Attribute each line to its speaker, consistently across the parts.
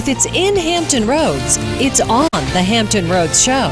Speaker 1: If it's in Hampton Roads, it's on the Hampton Roads Show.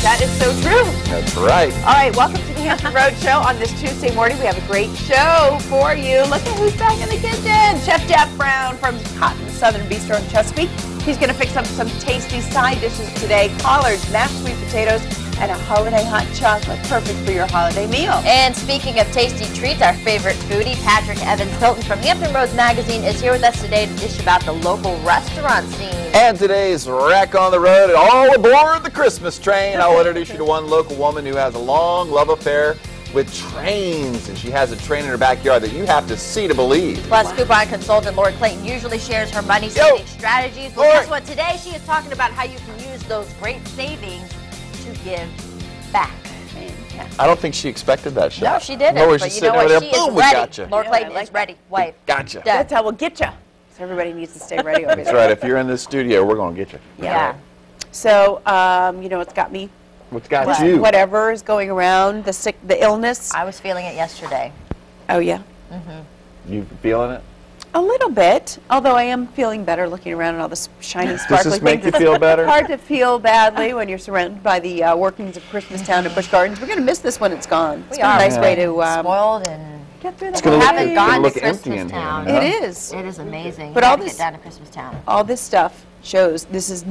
Speaker 2: That is so true.
Speaker 3: That's right.
Speaker 2: All right, welcome to the Hampton Roads Show. On this Tuesday morning, we have a great show for you. Look at who's back in the kitchen. Chef Jeff Brown from Cotton Southern Bistro in Chesapeake. He's going to fix up some tasty side dishes today. Collards, mashed sweet potatoes, and a holiday hot chocolate. Perfect for your holiday meal.
Speaker 4: And speaking of tasty treats, our favorite foodie, Patrick Evans Hilton from Hampton Roads Magazine, is here with us today to dish about the local restaurant scene.
Speaker 3: And today's Wreck on the Road, and all aboard the Christmas train. I'll introduce you to one local woman who has a long love affair with trains, and she has a train in her backyard that you have to see to believe.
Speaker 4: Plus, coupon consultant Lori Clayton usually shares her money-saving strategies. But guess what? Today she is talking about how you can use those great savings to give back.
Speaker 3: I don't think she expected that shot.
Speaker 4: No, she didn't.
Speaker 3: Lori,
Speaker 4: But
Speaker 3: she's
Speaker 4: you know
Speaker 3: sitting over
Speaker 4: what?
Speaker 3: there.
Speaker 4: She is
Speaker 3: Boom, we
Speaker 4: ready.
Speaker 3: gotcha.
Speaker 4: Lori Clayton is ready. Wife.
Speaker 3: Gotcha.
Speaker 2: That's how we'll get you. So everybody needs to stay ready over there.
Speaker 3: That's right. If you're in this studio, we're going to get you.
Speaker 4: Yeah.
Speaker 2: So, you know what's got me?
Speaker 3: What's got you?
Speaker 2: Whatever is going around, the illness.
Speaker 4: I was feeling it yesterday.
Speaker 2: Oh, yeah?
Speaker 3: You feeling it?
Speaker 2: A little bit, although I am feeling better looking around at all this shiny, sparkly
Speaker 3: Does this make
Speaker 2: things.
Speaker 3: you feel better?
Speaker 2: It's hard to feel badly when you're surrounded by the workings of Christmastown and Busch Gardens. We're going to miss this when it's gone. It's been a nice way to
Speaker 4: spoiled and
Speaker 2: get through the
Speaker 3: gonna look-
Speaker 4: haven't
Speaker 3: it's
Speaker 4: gone
Speaker 3: gonna
Speaker 4: to
Speaker 3: look empty in here,
Speaker 4: Christmastown.
Speaker 3: you know?
Speaker 2: It is.
Speaker 4: It is amazing.
Speaker 2: But
Speaker 4: You
Speaker 2: all
Speaker 4: gotta
Speaker 2: this-
Speaker 4: get down to Christmastown.
Speaker 2: All this stuff shows this is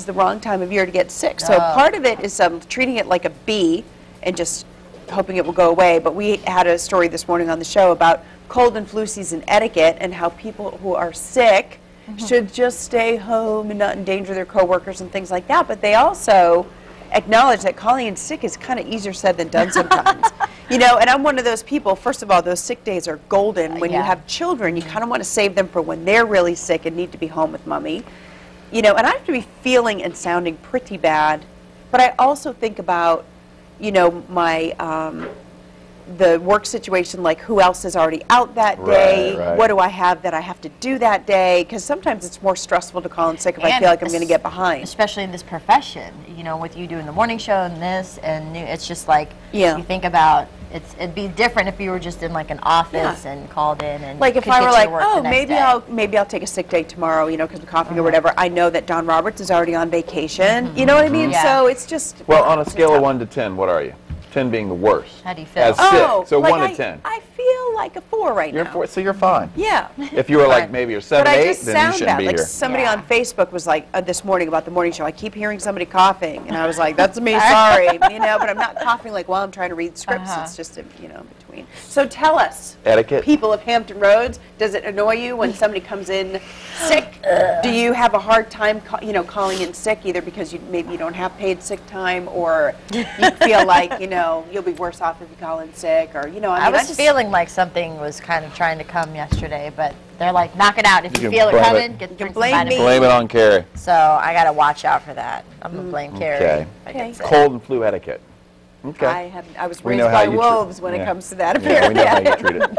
Speaker 2: the wrong time of year to get sick. So part of it is treating it like a bee and just hoping it will go away. But we had a story this morning on the show about cold and flu season etiquette and how people who are sick should just stay home and not endanger their coworkers and things like that. But they also acknowledge that calling in sick is kind of easier said than done sometimes. You know, and I'm one of those people. First of all, those sick days are golden. When you have children, you kind of want to save them for when they're really sick and need to be home with mommy. You know, and I have to be feeling and sounding pretty bad, but I also think about, you know, my the work situation, like who else is already out that day,
Speaker 3: Right.
Speaker 2: what do I have that I have to do that day, because sometimes it's more stressful to call in sick if I feel like I'm going to get behind.
Speaker 4: Especially in this profession, you know, with you doing the morning show and this, and it's just like,
Speaker 2: Yeah.
Speaker 4: you think about, it'd be different if you were just in like an office and called in and
Speaker 2: Like if
Speaker 4: could
Speaker 2: I
Speaker 4: get
Speaker 2: were
Speaker 4: you to
Speaker 2: like,
Speaker 4: work
Speaker 2: oh,
Speaker 4: the next
Speaker 2: maybe
Speaker 4: day.
Speaker 2: I'll take a sick day tomorrow, you know, because I'm coughing or whatever. I know that Don Roberts is already on vacation. You know what I mean?
Speaker 4: Yeah.
Speaker 2: So it's just.
Speaker 3: Well, on a scale of 1 to 10, what are you? 10 being the worst.
Speaker 4: How do you feel?
Speaker 3: As sick.
Speaker 2: Oh,
Speaker 3: So
Speaker 2: like
Speaker 3: 1 to 10.
Speaker 2: I feel like a 4 right
Speaker 3: You're
Speaker 2: now.
Speaker 3: 4, so you're fine.
Speaker 2: Yeah.
Speaker 3: If you were like maybe you're 7,
Speaker 2: But I
Speaker 3: 8,
Speaker 2: just
Speaker 3: then you
Speaker 2: sound
Speaker 3: shouldn't
Speaker 2: bad.
Speaker 3: be
Speaker 2: Like
Speaker 3: here.
Speaker 2: somebody
Speaker 4: Yeah.
Speaker 2: on Facebook was like this morning about the morning show. I keep hearing somebody coughing, and I was like, "That's me, sorry," you know. But I'm not coughing like while I'm trying to read scripts. It's just you know, between. So tell us,
Speaker 3: Etiquette.
Speaker 2: people of Hampton Roads, does it annoy you when somebody comes in sick? Do you have a hard time, you know, calling in sick either because maybe you don't have paid sick time, or you feel like you know you'll be worse off if you call in sick, or you know?
Speaker 4: I
Speaker 2: mean,
Speaker 4: was feeling like something was kind of trying to come yesterday, but they're like, knock it out. If you
Speaker 3: can
Speaker 4: feel it
Speaker 3: blame
Speaker 4: coming,
Speaker 3: it.
Speaker 4: get
Speaker 2: You
Speaker 4: drink
Speaker 2: blame
Speaker 4: some
Speaker 2: me.
Speaker 4: vitamins.
Speaker 3: Blame it on Carrie.
Speaker 4: So I got to watch out for that. I'm going to blame Carrie.
Speaker 3: Okay.
Speaker 4: if I get sick.
Speaker 3: Cold and flu etiquette. Okay.
Speaker 2: I was
Speaker 3: We
Speaker 2: raised
Speaker 3: know how
Speaker 2: by
Speaker 3: you treat-
Speaker 2: wolves when it
Speaker 3: yeah.
Speaker 2: comes to that.
Speaker 3: Yeah, we
Speaker 2: Apparently,
Speaker 3: know how you treat it.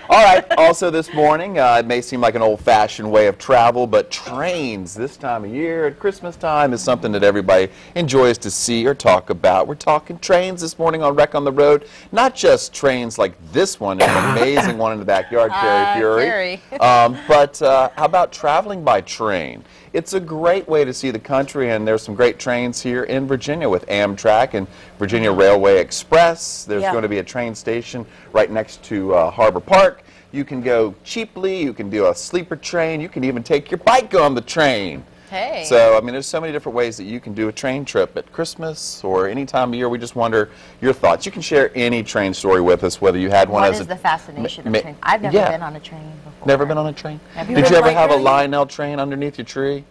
Speaker 3: All right, also this morning, it may seem like an old-fashioned way of travel, but trains this time of year at Christmas time is something that everybody enjoys to see or talk about. We're talking trains this morning on Wreck on the Road, not just trains like this one, an amazing one in the backyard, Carrie Fury, but how about traveling by train? It's a great way to see the country, and there's some great trains here in Virginia with Amtrak and Virginia Railway Express. There's going to be a train station right next to Harbor Park. You can go cheaply, you can do a sleeper train, you can even take your bike on the train.
Speaker 4: Hey.
Speaker 3: So, I mean, there's so many different ways that you can do a train trip at Christmas or any time of year. We just wonder your thoughts. You can share any train story with us, whether you had one
Speaker 4: What
Speaker 3: as
Speaker 4: is
Speaker 3: a...
Speaker 4: the fascination of trains? I've never been on a train before.
Speaker 3: Never been on a train?
Speaker 4: Never.
Speaker 3: Did you ever have a
Speaker 2: really?
Speaker 3: Lionel train underneath your tree?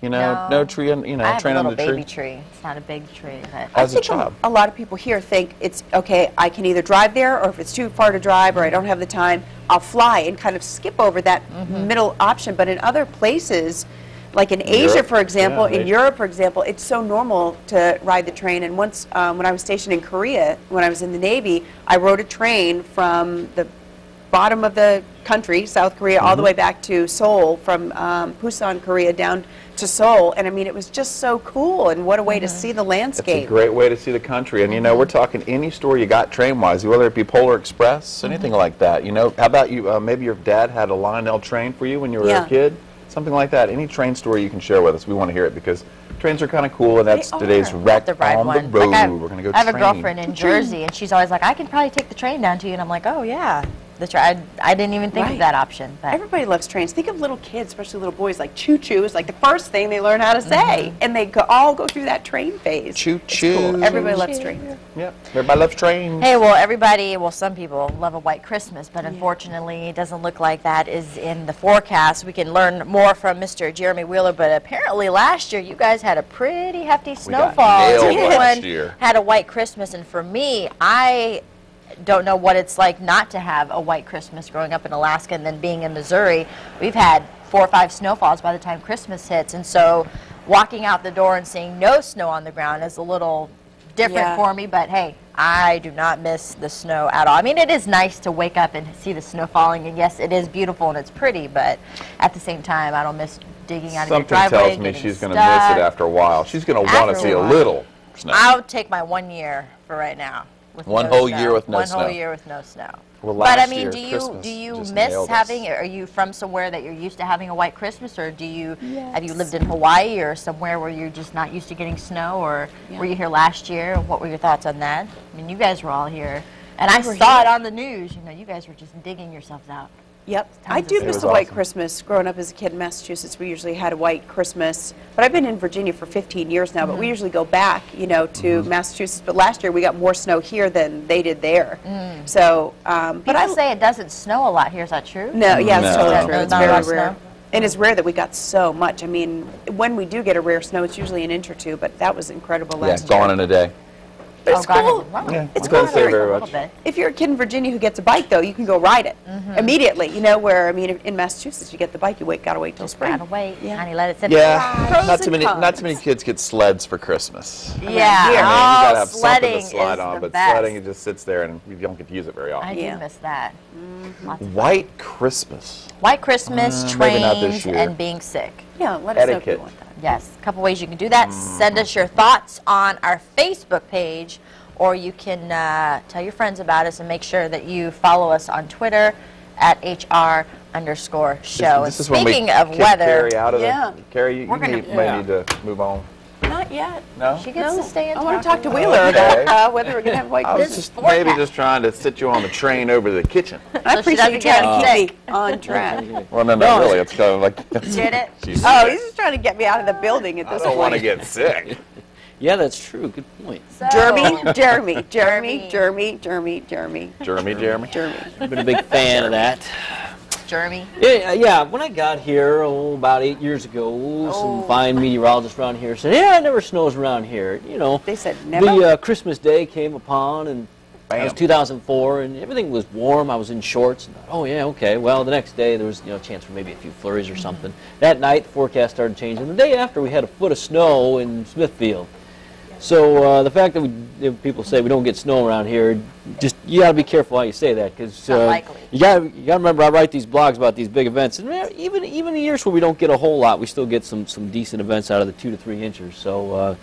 Speaker 3: You know, no tree, you know,
Speaker 4: I have
Speaker 3: train
Speaker 4: a
Speaker 3: under
Speaker 4: little
Speaker 3: the
Speaker 4: baby
Speaker 3: tree?
Speaker 4: tree. It's not a big tree. But
Speaker 3: As a child.
Speaker 2: A lot of people here think it's okay, I can either drive there, or if it's too far to drive or I don't have the time, I'll fly and kind of skip over that middle option. But in other places, like in Asia,
Speaker 3: Europe,
Speaker 2: for example,
Speaker 3: yeah,
Speaker 2: in Europe, for example, it's so normal to ride the train. And once, when I was stationed in Korea, when I was in the Navy, I rode a train from the bottom of the country, South Korea, all the way back to Seoul, from Busan, Korea, down to Seoul. And I mean, it was just so cool, and what a way to see the
Speaker 3: It's
Speaker 2: landscape.
Speaker 3: a great way to see the country. And, you know, we're talking any store you got train-wise, whether it be Polar Express, anything like that. You know, how about you, maybe your dad had a Lionel train for you when you were a kid? something like that. Any train story you can share with us, we want to hear it because trains are kind of cool, and that's today's wreck
Speaker 4: to ride
Speaker 3: on
Speaker 4: one.
Speaker 3: the road.
Speaker 4: Like
Speaker 3: We're going to go
Speaker 4: I have
Speaker 3: train.
Speaker 4: a girlfriend in Jersey, and she's always like, I can probably take the train down to you. And I'm like, oh, yeah. I didn't even think of that option. But
Speaker 2: everybody loves trains. Think of little kids, especially little boys, like choo-choo is like the first thing they learn how to say. And they all go through that train phase.
Speaker 3: Choo-choo.
Speaker 2: Cool. Everybody loves trains.
Speaker 3: Yep, everybody loves trains.
Speaker 4: Hey, well, some people love a white Christmas, but unfortunately it doesn't look like that is in the forecast. We can learn more from Mr. Jeremy Wheeler, but apparently last year you guys had a pretty hefty snowfall.
Speaker 3: Nailed last year.
Speaker 4: Had a white Christmas, and for me, I don't know what it's like not to have a white Christmas growing up in Alaska and then being in Missouri. We've had 4 or 5 snowfalls by the time Christmas hits, and so walking out the door and seeing no snow on the ground is a little different for me, but hey, I do not miss the snow at all. I mean, it is nice to wake up and see the snow falling, and yes, it is beautiful and it's pretty, but at the same time, I don't miss digging out of your driveway.
Speaker 3: Something tells me she's going to miss it after a while. She's going to want to see a little snow.
Speaker 4: I'll take my 1 year for right now.
Speaker 3: One whole year with no snow.
Speaker 4: 1 whole year with no snow.
Speaker 3: Well,
Speaker 4: but I
Speaker 3: last
Speaker 4: mean,
Speaker 3: year,
Speaker 4: do you
Speaker 3: Christmas
Speaker 4: miss
Speaker 3: just
Speaker 4: having? Are you from somewhere that you're used to having a white Christmas, or do you have you lived in Hawaii or somewhere where you're just not used to getting snow, or were you here last year? What were your thoughts on that? I mean, you guys were all here, and I saw it on the news. You know, you guys were just digging yourselves out.
Speaker 2: Yep. I do miss a white Christmas. Growing up as a kid in Massachusetts, we usually had a white Christmas. But I've been in Virginia for 15 years now, but we usually go back, you know, to Massachusetts. But last year we got more snow here than they did there. So, but I
Speaker 4: say it doesn't snow a lot here. Is that true?
Speaker 2: No, yeah, it's totally true. It's
Speaker 4: Not a lot
Speaker 2: very
Speaker 4: of
Speaker 2: rare.
Speaker 4: snow?
Speaker 2: And it's rare that we got so much. I mean, when we do get a rare snow, it's usually an inch or two, but that was incredible last year.
Speaker 3: Gone in a day.
Speaker 2: But it's cool.
Speaker 3: Yeah,
Speaker 2: It's
Speaker 3: it
Speaker 2: cool.
Speaker 3: doesn't say very much.
Speaker 2: If you're a kid in Virginia who gets a bike, though, you can go ride it immediately. You know, where I mean, in Massachusetts, you get the bike, you gotta wait till spring.
Speaker 4: Gotta wait.
Speaker 2: Yeah.
Speaker 4: Honey, let it sit.
Speaker 3: Yeah,
Speaker 2: Pros
Speaker 3: not too
Speaker 2: and
Speaker 3: many.
Speaker 2: cons.
Speaker 3: Not too many kids get sleds for Christmas.
Speaker 4: Yeah,
Speaker 3: I mean, you gotta have something
Speaker 4: sledding
Speaker 3: to slide
Speaker 4: is
Speaker 3: on,
Speaker 4: the
Speaker 3: but
Speaker 4: best.
Speaker 3: sledding it just sits there and you don't get to use it very often.
Speaker 4: I do miss that. Lots of fun.
Speaker 3: White Christmas.
Speaker 4: White Christmas,
Speaker 3: maybe not this
Speaker 4: trains,
Speaker 3: year.
Speaker 4: and being sick.
Speaker 2: Yeah, let us know if you
Speaker 3: Etiquette.
Speaker 2: want that.
Speaker 4: Yes, a couple ways you can do that. Send us your thoughts on our Facebook page, or you can tell your friends about us and make sure that you follow us on Twitter at @HR_show.
Speaker 3: This is
Speaker 4: And
Speaker 3: when we
Speaker 4: speaking of
Speaker 3: kick
Speaker 4: weather,
Speaker 3: Carrie out of
Speaker 2: Yeah.
Speaker 3: the, Carrie, you
Speaker 4: We're gonna-
Speaker 3: may need to move on.
Speaker 2: Not yet.
Speaker 3: No?
Speaker 4: she gets to stay in.
Speaker 2: I want to talk to
Speaker 4: about
Speaker 2: Wheeler
Speaker 3: Okay.
Speaker 2: about whether we're going to have white
Speaker 3: I was
Speaker 2: Christmas.
Speaker 3: just maybe just trying to sit you on the train over to the kitchen.
Speaker 2: I
Speaker 4: she
Speaker 2: appreciate you
Speaker 4: doesn't
Speaker 2: trying
Speaker 4: get
Speaker 2: to keep me on track.
Speaker 3: Well, no, really. It's kind of like.
Speaker 4: Did it?
Speaker 3: She's
Speaker 2: Oh,
Speaker 3: sick.
Speaker 2: he's just trying to get me out of the building at
Speaker 3: I
Speaker 2: this
Speaker 3: don't want to
Speaker 2: point.
Speaker 3: get sick.
Speaker 5: Yeah, that's true. Good point.
Speaker 4: So,
Speaker 2: Jeremy.
Speaker 5: I've been a big fan of that.
Speaker 4: Jeremy.
Speaker 5: Yeah. When I got here, about 8 years ago, some fine meteorologists around here said, "Yeah, it never snows around here." You know,
Speaker 2: They said never?
Speaker 5: The Christmas Day came upon, and
Speaker 3: Bam.
Speaker 5: it was 2004, and everything was warm. I was in shorts. And, oh yeah, okay. Well, the next day there was a chance for maybe a few flurries or something. That night, the forecast started changing. The day after, we had a foot of snow in Smithfield. So the fact that people say we don't get snow around here, just you got to be careful how you say that, because you got to remember I write these blogs about these big events, and even in years where we don't get a whole lot, we still get some decent events out of the 2 to 3 inches. So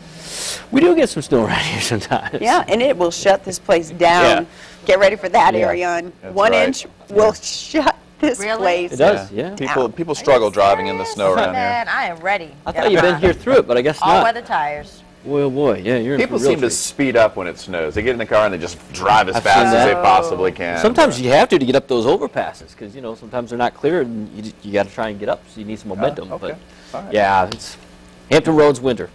Speaker 5: we do get some snow around here sometimes.
Speaker 2: Yeah, and it will shut this place down.
Speaker 3: Yeah.
Speaker 2: Get ready for that,
Speaker 5: Yeah.
Speaker 2: Ariane.
Speaker 3: That's
Speaker 2: 1
Speaker 3: right.
Speaker 2: inch will shut this
Speaker 4: Really?
Speaker 2: place.
Speaker 5: It does, yeah.
Speaker 3: People struggle driving in the snow around here.
Speaker 4: Man, I am ready.
Speaker 5: I thought you'd been here through it, but I guess
Speaker 4: All
Speaker 5: not.
Speaker 4: weather tires.
Speaker 5: Well, boy, yeah, you're in
Speaker 3: People
Speaker 5: for a real
Speaker 3: seem to
Speaker 5: treat.
Speaker 3: speed up when it snows. They get in the car and they just drive as
Speaker 5: I've
Speaker 3: fast
Speaker 5: seen
Speaker 3: as
Speaker 5: that.
Speaker 3: they possibly can.
Speaker 5: Sometimes you have to get up those overpasses because sometimes they're not clear and you got to try and get up, so you need some momentum.
Speaker 3: okay.
Speaker 5: But
Speaker 3: All right.
Speaker 5: yeah, it's Hampton Roads winter.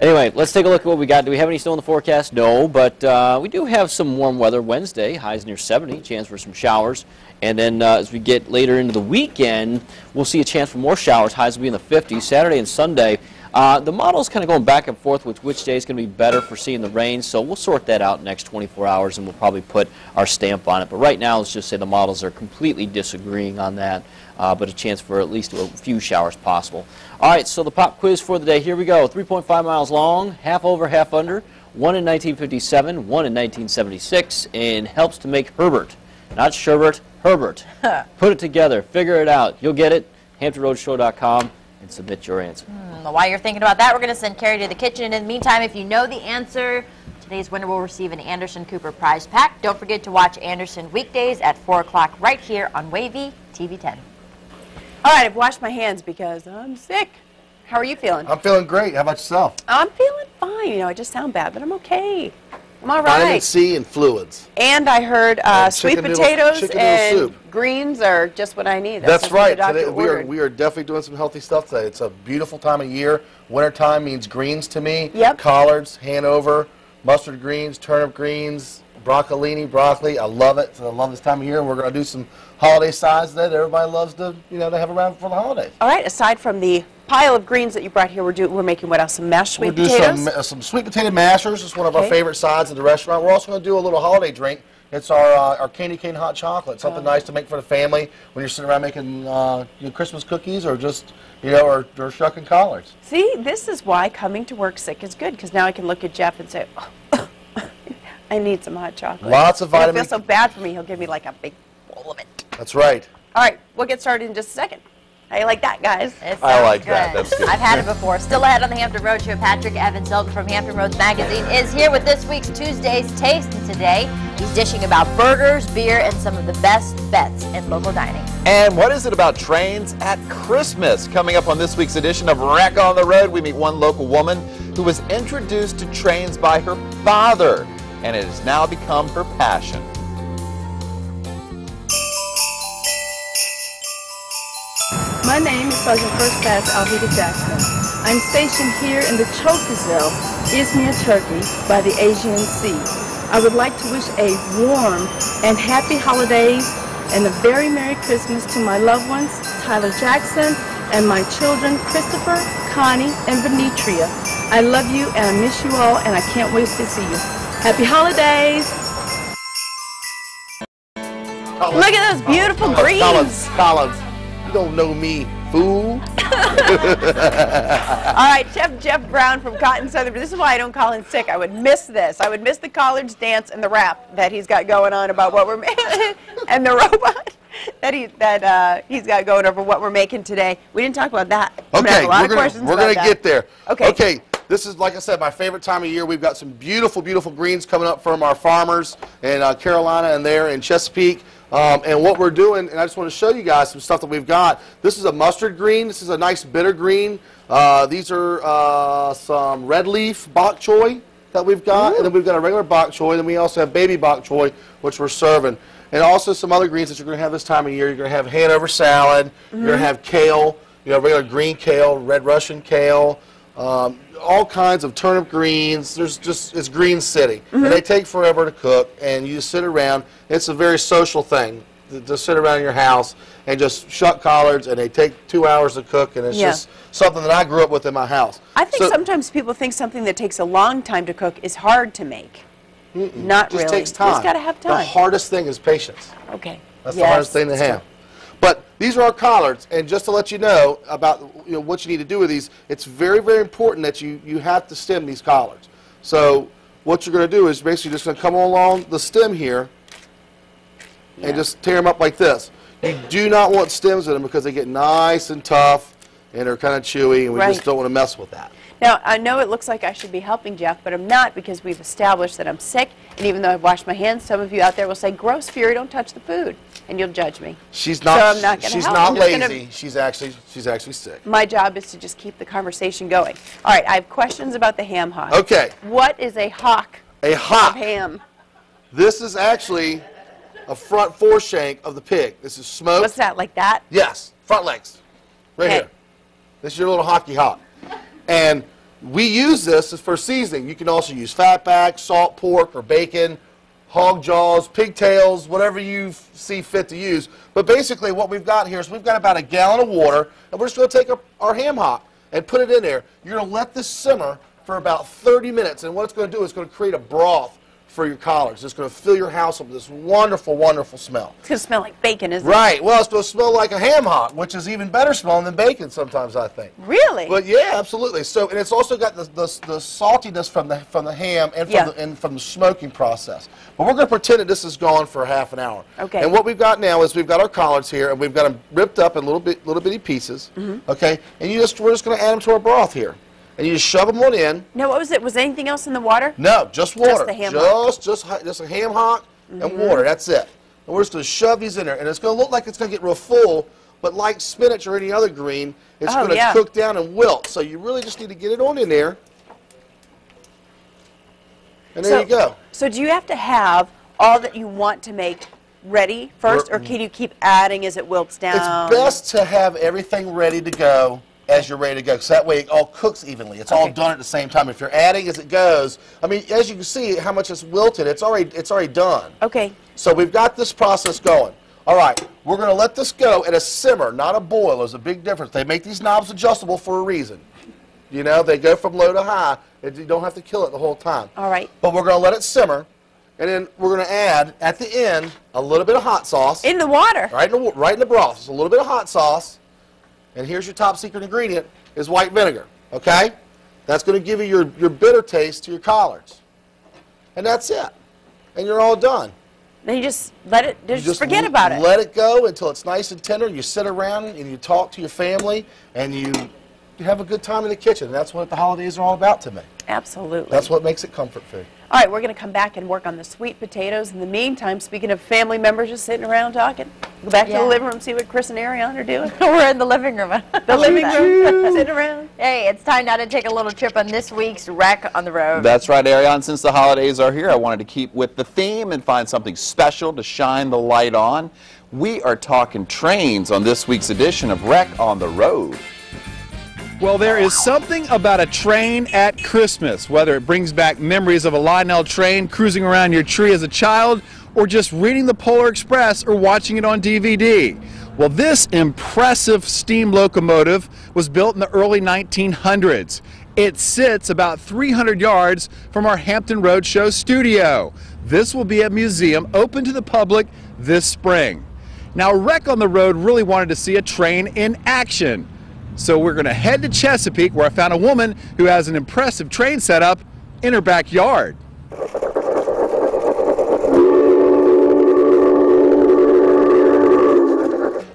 Speaker 5: Anyway, let's take a look at what we got. Do we have any snow in the forecast? No, but we do have some warm weather Wednesday. Highs near 70, chance for some showers. And then as we get later into the weekend, we'll see a chance for more showers. Highs will be in the 50s. Saturday and Sunday. The model's kind of going back and forth with which day is going to be better for seeing the rain, so we'll sort that out in the next 24 hours and we'll probably put our stamp on it. But right now, let's just say the models are completely disagreeing on that, but a chance for at least a few showers possible. All right, so the pop quiz for the day, here we go. 3.5 miles long, half over, half under, 1 in 1957, 1 in 1976, and helps to make Herbert. Not Sherbert, Herbert. Put it together, figure it out. You'll get it, HamptonRoadsShow.com. And submit your answer.
Speaker 4: While you're thinking about that, we're going to send Carrie to the kitchen. And in the meantime, if you know the answer, today's winner will receive an Anderson Cooper prize pack. Don't forget to watch Anderson weekdays at 4 o'clock right here on WAVY TV 10.
Speaker 2: All right, I've washed my hands because I'm sick. How are you feeling?
Speaker 6: I'm feeling great. How about yourself?
Speaker 2: I'm feeling fine. You know, I just sound bad, but I'm okay. I'm all
Speaker 6: Vitamin
Speaker 2: right.
Speaker 6: C and fluids.
Speaker 2: And I heard sweet potatoes
Speaker 6: chicken noodle
Speaker 2: and
Speaker 6: soup.
Speaker 2: greens are just what I need.
Speaker 6: That's right.
Speaker 2: What the doctor
Speaker 6: Today,
Speaker 2: ordered.
Speaker 6: we are definitely doing some healthy stuff today. It's a beautiful time of year. Wintertime means greens to me.
Speaker 2: Yep.
Speaker 6: Collards, Hanover, mustard greens, turnip greens, broccolini, broccoli. I love it. So I love this time of year. We're going to do some holiday sides that everybody loves to, to have around for the holidays.
Speaker 2: All right, aside from the pile of greens that you brought here, we're making what else? Some mashed sweet
Speaker 6: We'll
Speaker 2: potatoes?
Speaker 6: do some sweet potato mashers. It's one of our
Speaker 2: Okay.
Speaker 6: favorite sides of the restaurant. We're also going to do a little holiday drink. It's our candy cane hot chocolate. Something nice to make for the family when you're sitting around making Christmas cookies or just, or shucking collards.
Speaker 2: See, this is why coming to work sick is good, because now I can look at Jeff and say, oh, I need some hot chocolate.
Speaker 6: Lots of
Speaker 2: He'll
Speaker 6: vitamin.
Speaker 2: feel so bad for me, he'll give me like a big bowl of it.
Speaker 6: That's right.
Speaker 2: All right, we'll get started in just a second. How you like that, guys?
Speaker 4: It
Speaker 3: I
Speaker 4: sounds
Speaker 3: like
Speaker 4: good.
Speaker 3: that. That's good.
Speaker 4: I've had it before. Still ahead on the Hampton Road Show, Patrick Evans-Hilton from Hampton Roads Magazine is here with this week's Tuesday's Taste. And today, he's dishing about burgers, beer, and some of the best bets in local dining.
Speaker 3: And what is it about trains at Christmas? Coming up on this week's edition of Wreck on the Road, we meet one local woman who was introduced to trains by her father, and it has now become her passion.
Speaker 7: My name is Sergeant First Class Alveda Jackson. I'm stationed here in the Chocosville, Izmir, Turkey, by the Aegean Sea. I would like to wish a warm and happy holidays and a very Merry Christmas to my loved ones, Tyler Jackson, and my children, Christopher, Connie, and Benitria. I love you and I miss you all, and I can't wait to see you. Happy holidays!
Speaker 2: Look at those beautiful greens.
Speaker 6: Collards. You don't know me, fool.
Speaker 2: All right, Chef Jeff Brown from Cotton Southern. This is why I don't call in sick. I would miss this. I would miss the collards dance and the rap that he's got going on about what we're making, and the robot that he's got going over what we're making today. We didn't talk about that.
Speaker 6: Okay,
Speaker 2: we're
Speaker 6: going to get there.
Speaker 2: Okay.
Speaker 6: Okay, this is, like I said, my favorite time of year. We've got some beautiful, beautiful greens coming up from our farmers in Carolina and there in Chesapeake. And what we're doing, and I just want to show you guys some stuff that we've got. This is a mustard green. This is a nice bitter green. These are some red leaf bok choy that we've got. Ooh. And then we've got a regular bok choy. Then we also have baby bok choy, which we're serving. And also some other greens that you're going to have this time of year. You're going to have Hanover salad. You're going to have kale. You have regular green kale, red Russian kale. All kinds of turnip greens. It's Green City. And they take forever to cook, and you just sit around. It's a very social thing to sit around your house and just shuck collards, and they take 2 hours to cook, and it's just something that I grew up with in my house.
Speaker 2: I think sometimes people think something that takes a long time to cook is hard to make. Not really.
Speaker 6: It just takes time.
Speaker 2: You just got to have time.
Speaker 6: The hardest thing is patience.
Speaker 2: Okay.
Speaker 6: That's the hardest thing to have. But these are our collards, and just to let you know about what you need to do with these, it's very, very important that you have to stem these collards. So what you're going to do is basically just going to come along the stem here and just tear them up like this. You do not want stems in them because they get nice and tough and they're kind of chewy, and we just don't want to mess with that.
Speaker 2: Now, I know it looks like I should be helping Jeff, but I'm not, because we've established that I'm sick, and even though I've washed my hands, some of you out there will say, gross, Fury, don't touch the food, and you'll judge me.
Speaker 6: She's not,
Speaker 2: so I'm not going to help.
Speaker 6: She's not
Speaker 2: I'm just
Speaker 6: lazy. She's actually sick.
Speaker 2: My job is to just keep the conversation going. All right, I have questions about the ham hock.
Speaker 6: Okay.
Speaker 2: What is a hock
Speaker 6: of
Speaker 2: ham?
Speaker 6: This is actually a front foreshank of the pig. This is smoked.
Speaker 2: What's that, like that?
Speaker 6: Yes, front legs, right here. This is your little hockey hock. And we use this for seasoning. You can also use fatback, salt pork, or bacon, hog jaws, pigtails, whatever you see fit to use. But basically what we've got here is we've got about a gallon of water, and we're just going to take our ham hock and put it in there. You're going to let this simmer for about 30 minutes, and what it's going to do is it's going to create a broth for your collards. It's going to fill your house up with this wonderful, wonderful smell.
Speaker 2: It's going to smell like bacon, isn't it?
Speaker 6: Right. Well, it's going to smell like a ham hock, which is even better smelling than bacon sometimes, I think.
Speaker 2: Really?
Speaker 6: But yeah, absolutely. So, and it's also got the saltiness from the ham and from the smoking process. But we're going to pretend that this is gone for half an hour.
Speaker 2: Okay.
Speaker 6: And what we've got now is we've got our collards here, and we've got them ripped up in little bitty pieces. Okay. And we're just going to add them to our broth here. And you just shove them on in.
Speaker 2: No, what was it? Was there anything else in the water?
Speaker 6: No, just water.
Speaker 2: Just the ham hock.
Speaker 6: Just a ham hock and water. That's it. And we're just going to shove these in there. And it's going to look like it's going to get real full, but like spinach or any other green, it's
Speaker 2: Oh,
Speaker 6: going to
Speaker 2: yeah.
Speaker 6: cook down and wilt. So you really just need to get it on in there. And there you go.
Speaker 2: So do you have to have all that you want to make ready first, or can you keep adding as it wilts down?
Speaker 6: It's best to have everything ready to go as you're ready to go, so that way it all cooks evenly. It's all done at the same time. If you're adding as it goes, I mean, as you can see how much it's wilted, it's already done.
Speaker 2: Okay.
Speaker 6: So we've got this process going. All right, we're going to let this go at a simmer, not a boil. There's a big difference. They make these knobs adjustable for a reason. You know, they go from low to high. You don't have to kill it the whole time.
Speaker 2: All right.
Speaker 6: But we're going to let it simmer, and then we're going to add, at the end, a little bit of hot sauce.
Speaker 2: In the water?
Speaker 6: Right in the broth. Just a little bit of hot sauce. And here's your top secret ingredient, is white vinegar, okay? That's going to give you your bitter taste to your collards. And that's it. And you're all done.
Speaker 2: Then you just let it, just forget about it.
Speaker 6: Let it go until it's nice and tender. You sit around and you talk to your family and you have a good time in the kitchen. And that's what the holidays are all about to me.
Speaker 2: Absolutely.
Speaker 6: That's what makes it comfort food.
Speaker 2: All right, we're going to come back and work on the sweet potatoes. In the meantime, speaking of family members just sitting around talking, go back to the living room, see what Chris and Ariane are doing.
Speaker 4: We're in the living room.
Speaker 2: The living room, sitting around.
Speaker 4: Hey, it's time now to take a little trip on this week's Wreck on the Road.
Speaker 3: That's right, Ariane. Since the holidays are here, I wanted to keep with the theme and find something special to shine the light on. We are talking trains on this week's edition of Wreck on the Road.
Speaker 8: Well, there is something about a train at Christmas, whether it brings back memories of a Lionel train cruising around your tree as a child, or just reading the Polar Express or watching it on DVD. Well, this impressive steam locomotive was built in the early 1900s. It sits about 300 yards from our Hampton Roadshow studio. This will be a museum open to the public this spring. Now, Wreck on the Road really wanted to see a train in action. So we're going to head to Chesapeake, where I found a woman who has an impressive train setup in her backyard.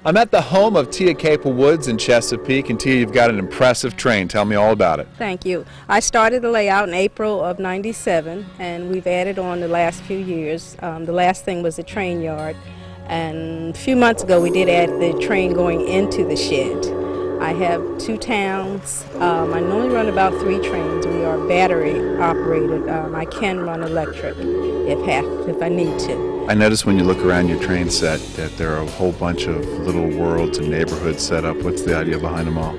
Speaker 8: I'm at the home of Tia Capel Woods in Chesapeake, and Tia, you've got an impressive train. Tell me all about it.
Speaker 9: Thank you. I started the layout in April of '97, and we've added on the last few years. The last thing was the train yard, and a few months ago we did add the train going into the shed. I have 2 towns. I normally run about 3 trains. We are battery operated. I can run electric if I need to.
Speaker 8: I noticed when you look around your train set that there are a whole bunch of little worlds and neighborhoods set up. What's the idea behind them all?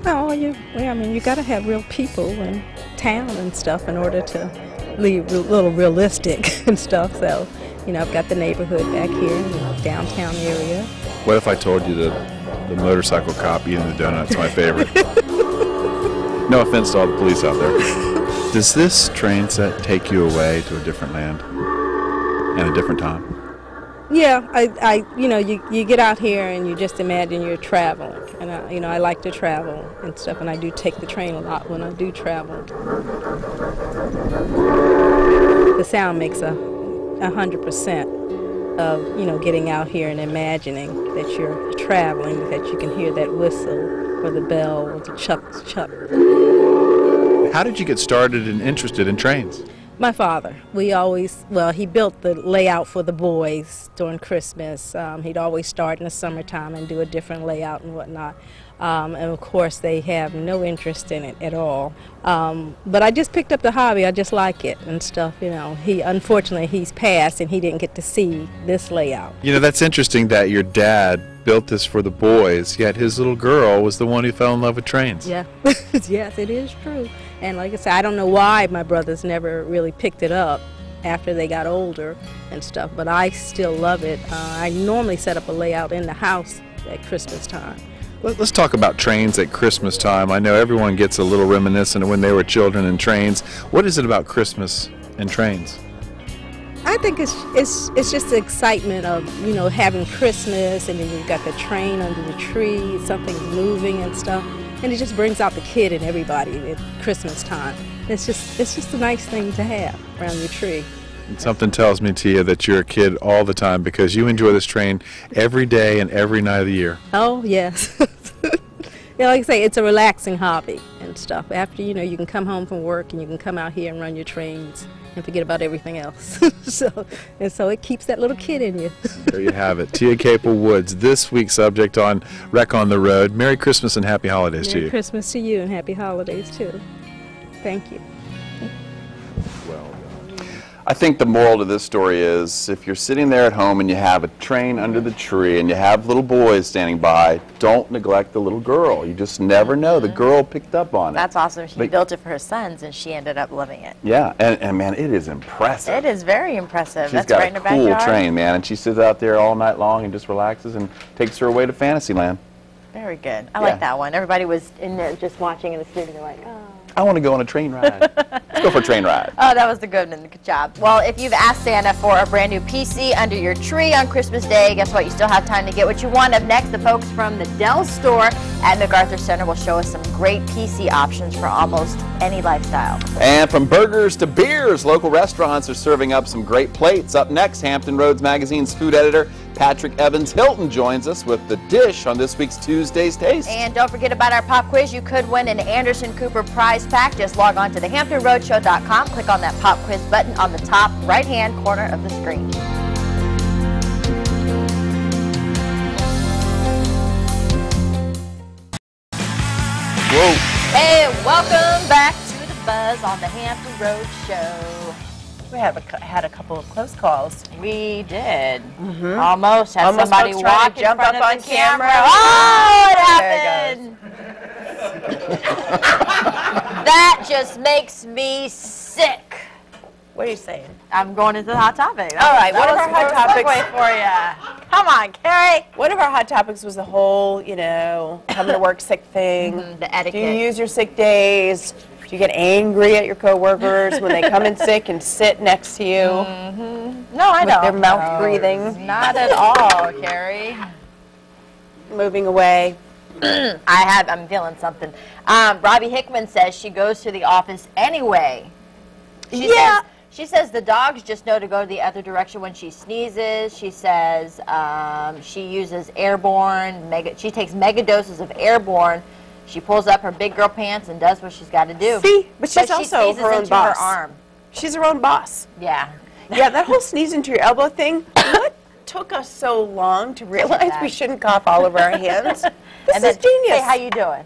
Speaker 9: Oh, I mean, you got to have real people and town and stuff in order to be a little realistic and stuff. So, I've got the neighborhood back here in the downtown area.
Speaker 8: What if I told you that the motorcycle cop eating the donut's my favorite? No offense to all the police out there. Does this train set take you away to a different land and a different time?
Speaker 9: Yeah, you get out here and you just imagine you're traveling, and I like to travel and stuff, and I do take the train a lot when I do travel. The sound makes 100% of getting out here and imagining that you're traveling, that you can hear that whistle or the bell or the chuck.
Speaker 8: How did you get started and interested in trains?
Speaker 9: My father. He built the layout for the boys during Christmas. He'd always start in the summertime and do a different layout and whatnot. And of course they have no interest in it at all. But I just picked up the hobby. I just like it and stuff. Unfortunately he's passed and he didn't get to see this layout.
Speaker 8: That's interesting that your dad built this for the boys, yet his little girl was the one who fell in love with trains.
Speaker 9: Yeah, yes, it is true. And like I said, I don't know why my brothers never really picked it up after they got older and stuff, but I still love it. I normally set up a layout in the house at Christmas time.
Speaker 8: Let's talk about trains at Christmas time. I know everyone gets a little reminiscent of when they were children and trains. What is it about Christmas and trains?
Speaker 9: I think it's just the excitement of having Christmas, and then you've got the train under the tree, something's moving and stuff, and it just brings out the kid in everybody at Christmas time. It's just a nice thing to have around your tree.
Speaker 8: And something tells me, Tia, that you're a kid all the time because you enjoy this train every day and every night of the year.
Speaker 9: Oh yes. Like I say, it's a relaxing hobby and stuff. After you can come home from work and you can come out here and run your trains and forget about everything else. so it keeps that little kid in you.
Speaker 8: There you have it. Tia Capel Woods, this week's subject on Wreck on the Road. Merry Christmas and Happy Holidays to you.
Speaker 9: Merry Christmas to you and Happy Holidays too. Thank you.
Speaker 3: I think the moral to this story is if you're sitting there at home and you have a train under the tree and you have little boys standing by, don't neglect the little girl. You just never know. The girl picked up on it.
Speaker 4: That's awesome. She built it for her sons, and she ended up loving it.
Speaker 3: Yeah, and man, it is impressive.
Speaker 4: It is very impressive.
Speaker 3: She's
Speaker 4: That's
Speaker 3: got
Speaker 4: right in
Speaker 3: a
Speaker 4: her
Speaker 3: cool
Speaker 4: backyard.
Speaker 3: train, man, and she sits out there all night long and just relaxes and takes her away to Fantasyland.
Speaker 4: Very good. I like that one. Everybody was in there just watching in the studio like, oh.
Speaker 3: I want to go on a train ride. Let's go for a train ride.
Speaker 4: Oh, that was the good one. Good job. Well, if you've asked Santa for a brand new PC under your tree on Christmas Day, guess what? You still have time to get what you want. Up next, the folks from the Dell store at MacArthur Center will show us some great PC options for almost any lifestyle.
Speaker 3: And from burgers to beers, local restaurants are serving up some great plates. Up next, Hampton Roads Magazine's food editor, Patrick Evans Hilton, joins us with the dish on this week's Tuesday's Taste.
Speaker 4: And don't forget about our pop quiz. You could win an Anderson Cooper prize pack. Just log on to thehamptonroadshow.com. Click on that pop quiz button on the top right-hand corner of the screen.
Speaker 3: Whoa.
Speaker 4: Hey, welcome back to the Buzz on the Hampton Road Show.
Speaker 2: We had a couple of close calls.
Speaker 4: We did. Almost had
Speaker 2: Almost
Speaker 4: somebody
Speaker 2: folks trying
Speaker 4: walk
Speaker 2: to
Speaker 4: in
Speaker 2: jump
Speaker 4: front
Speaker 2: up
Speaker 4: of
Speaker 2: on
Speaker 4: the camera.
Speaker 2: camera.
Speaker 4: Oh, it
Speaker 2: There it
Speaker 4: happened. That just makes me sick.
Speaker 2: What are you saying?
Speaker 4: I'm going into the hot topic.
Speaker 2: All right, one of our hot topics.
Speaker 4: For you. Come on, Carrie.
Speaker 2: One of our hot topics was the whole, coming to work sick thing.
Speaker 4: The etiquette.
Speaker 2: Do you use your sick days? Do you get angry at your coworkers when they come in sick and sit next to you?
Speaker 4: No, I
Speaker 2: with
Speaker 4: don't.
Speaker 2: their mouth breathing?
Speaker 4: Not at all, Carrie.
Speaker 2: Moving away.
Speaker 4: I'm feeling something. Robbie Hickman says she goes to the office anyway. She says the dogs just know to go the other direction when she sneezes. She says she uses Airborne. She takes mega doses of Airborne. She pulls up her big girl pants and does what she's got to do.
Speaker 2: See, but she's
Speaker 4: she
Speaker 2: also
Speaker 4: sneezes
Speaker 2: her own
Speaker 4: into
Speaker 2: boss.
Speaker 4: her arm.
Speaker 2: She's her own boss.
Speaker 4: Yeah.
Speaker 2: Yeah, that whole sneeze into your elbow thing, what took us so long to realize we shouldn't cough all over our hands? This is genius.
Speaker 4: Hey, how you doing?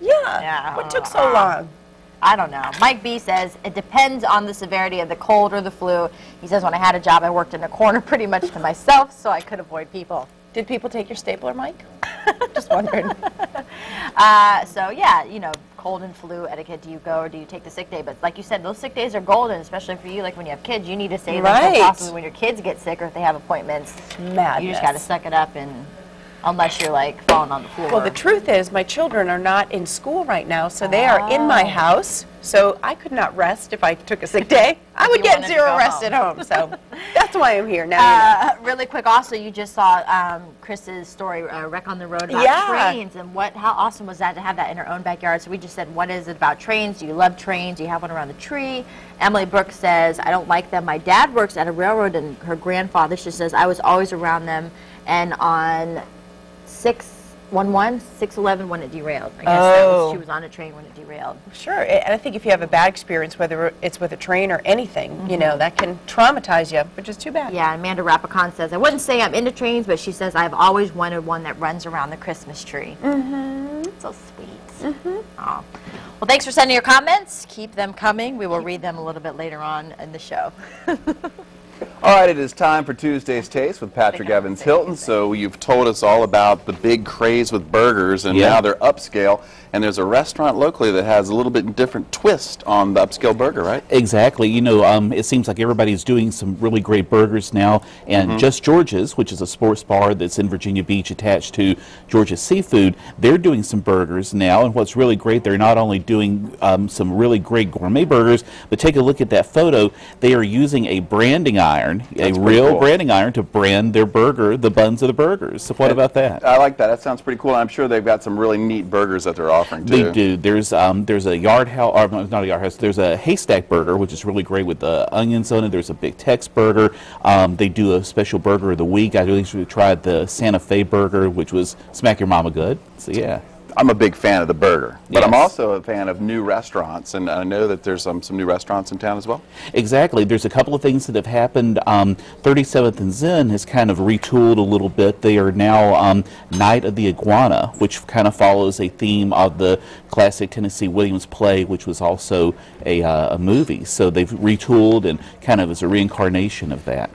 Speaker 2: Yeah. What took so long?
Speaker 4: I don't know. Mike B says, it depends on the severity of the cold or the flu. He says, when I had a job, I worked in a corner pretty much to myself, so I could avoid people.
Speaker 2: Did people take your stapler, Mike? Just wondering.
Speaker 4: So, yeah, cold and flu etiquette, do you go or do you take the sick day? But like you said, those sick days are golden, especially for you. Like when you have kids, you need to save them for possibly when your kids get sick or if they have appointments.
Speaker 2: Madness.
Speaker 4: You just got to suck it up, and unless you're like falling on the floor.
Speaker 2: Well, the truth is my children are not in school right now, so they are in my house. So I could not rest if I took a sick day. I would get zero rest at home. So that's why I'm here now.
Speaker 4: Really quick, also, you just saw Chris's story, Wreck on the Road, about trains, and how awesome was that to have that in her own backyard? So we just said, what is it about trains? Do you love trains? Do you have one around the tree? Emily Brooks says, I don't like them. My dad works at a railroad, and her grandfather, she says, I was always around them, and on 611 when it derailed. I guess she was on a train when it derailed.
Speaker 2: Sure, and I think if you have a bad experience, whether it's with a train or anything, that can traumatize you, which is too bad.
Speaker 4: Yeah, Amanda Rapicon says, I wouldn't say I'm into trains, but she says, I've always wanted one that runs around the Christmas tree. So sweet. Well, thanks for sending your comments. Keep them coming. We will read them a little bit later on in the show.
Speaker 3: All right, it is time for Tuesday's Taste with Patrick Evans Hilton. So you've told us all about the big craze with burgers, and now they're upscale. And there's a restaurant locally that has a little bit different twist on the upscale burger, right?
Speaker 10: Exactly. It seems like everybody's doing some really great burgers now. And Just George's, which is a sports bar that's in Virginia Beach attached to George's Seafood, they're doing some burgers now. And what's really great, they're not only doing some really great gourmet burgers, but take a look at that photo. They are using a branding iron, a real branding iron, to brand their burger, the buns of the burgers. So what about that?
Speaker 3: I like that. That sounds pretty cool. I'm sure they've got some really neat burgers that they're offering too.
Speaker 10: They do. There's a Yard House, or not a Yard House. There's a Haystack Burger, which is really great with the onions on it. There's a Big Tex Burger. They do a special burger of the week. I really tried the Santa Fe Burger, which was smack your mama good. So yeah.
Speaker 3: I'm a big fan of the burger, but I'm
Speaker 10: Yes.
Speaker 3: also a fan of new restaurants, and I know that there's some new restaurants in town as well.
Speaker 10: Exactly. There's a couple of things that have happened. 37th and Zen has kind of retooled a little bit. They are now Night of the Iguana, which kind of follows a theme of the classic Tennessee Williams play, which was also a movie. So they've retooled and kind of is a reincarnation of that.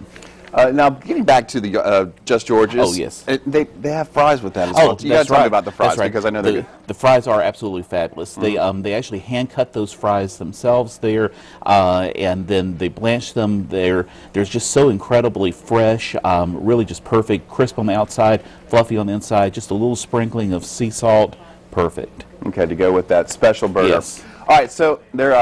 Speaker 3: Now, getting back to the Just George's.
Speaker 10: Oh, yes.
Speaker 3: They have fries with that as well. You got to tell me about the fries,
Speaker 10: That's right.
Speaker 3: because I know they're good.
Speaker 10: The fries are absolutely fabulous. They actually hand cut those fries themselves there, and then they blanch them. They're just so incredibly fresh, really just perfect, crisp on the outside, fluffy on the inside, just a little sprinkling of sea salt, perfect.
Speaker 3: Okay, to go with that special burger.
Speaker 10: Yes.
Speaker 3: All right, so they're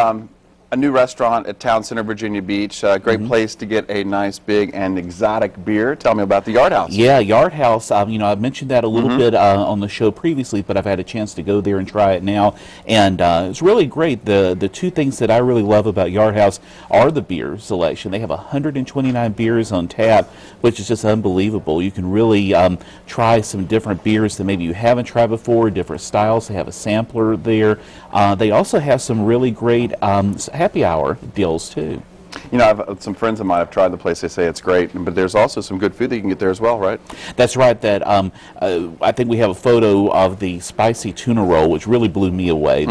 Speaker 3: a new restaurant at Town Center, Virginia Beach. Great place to get a nice, big, and exotic beer. Tell me about the Yard House.
Speaker 10: Yeah, Yard House. You know, I mentioned that a little bit on the show previously, but I've had a chance to go there and try it now, and it's really great. The two things that I really love about Yard House are the beer selection. They have 129 beers on tap, which is just unbelievable. You can really try some different beers that maybe you haven't tried before, different styles. They have a sampler there. They also have some really great happy hour deals too.
Speaker 3: You know, some friends of mine have tried the place. They say it's great, but there's also some good food that you can get there as well, right?
Speaker 10: That's right. That I think we have a photo of the spicy tuna roll, which really blew me away.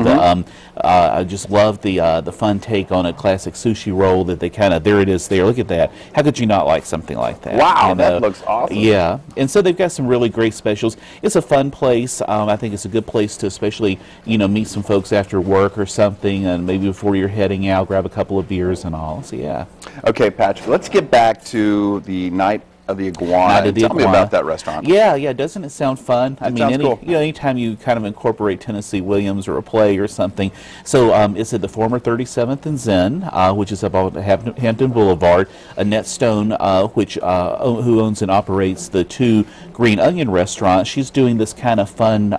Speaker 10: I just love the fun take on a classic sushi roll that they kind of, there it is there. Look at that. How could you not like something like that?
Speaker 3: Wow, that looks awesome.
Speaker 10: Yeah, and so they've got some really great specials. It's a fun place. I think it's a good place to especially, you know, meet some folks after work or something, and maybe before you're heading out, grab a couple of beers and all. So yeah.
Speaker 3: Okay, Patrick, let's get back to the Night of the Iguana. Tell me about that restaurant.
Speaker 10: Yeah, doesn't it sound fun? I mean,
Speaker 3: cool.
Speaker 10: You know, anytime you kind of incorporate Tennessee Williams or a play or something. So it's at the former 37th and Zen, which is up on Hampton Boulevard. Annette Stone, who owns and operates the two Green Onion restaurants, she's doing this kind of fun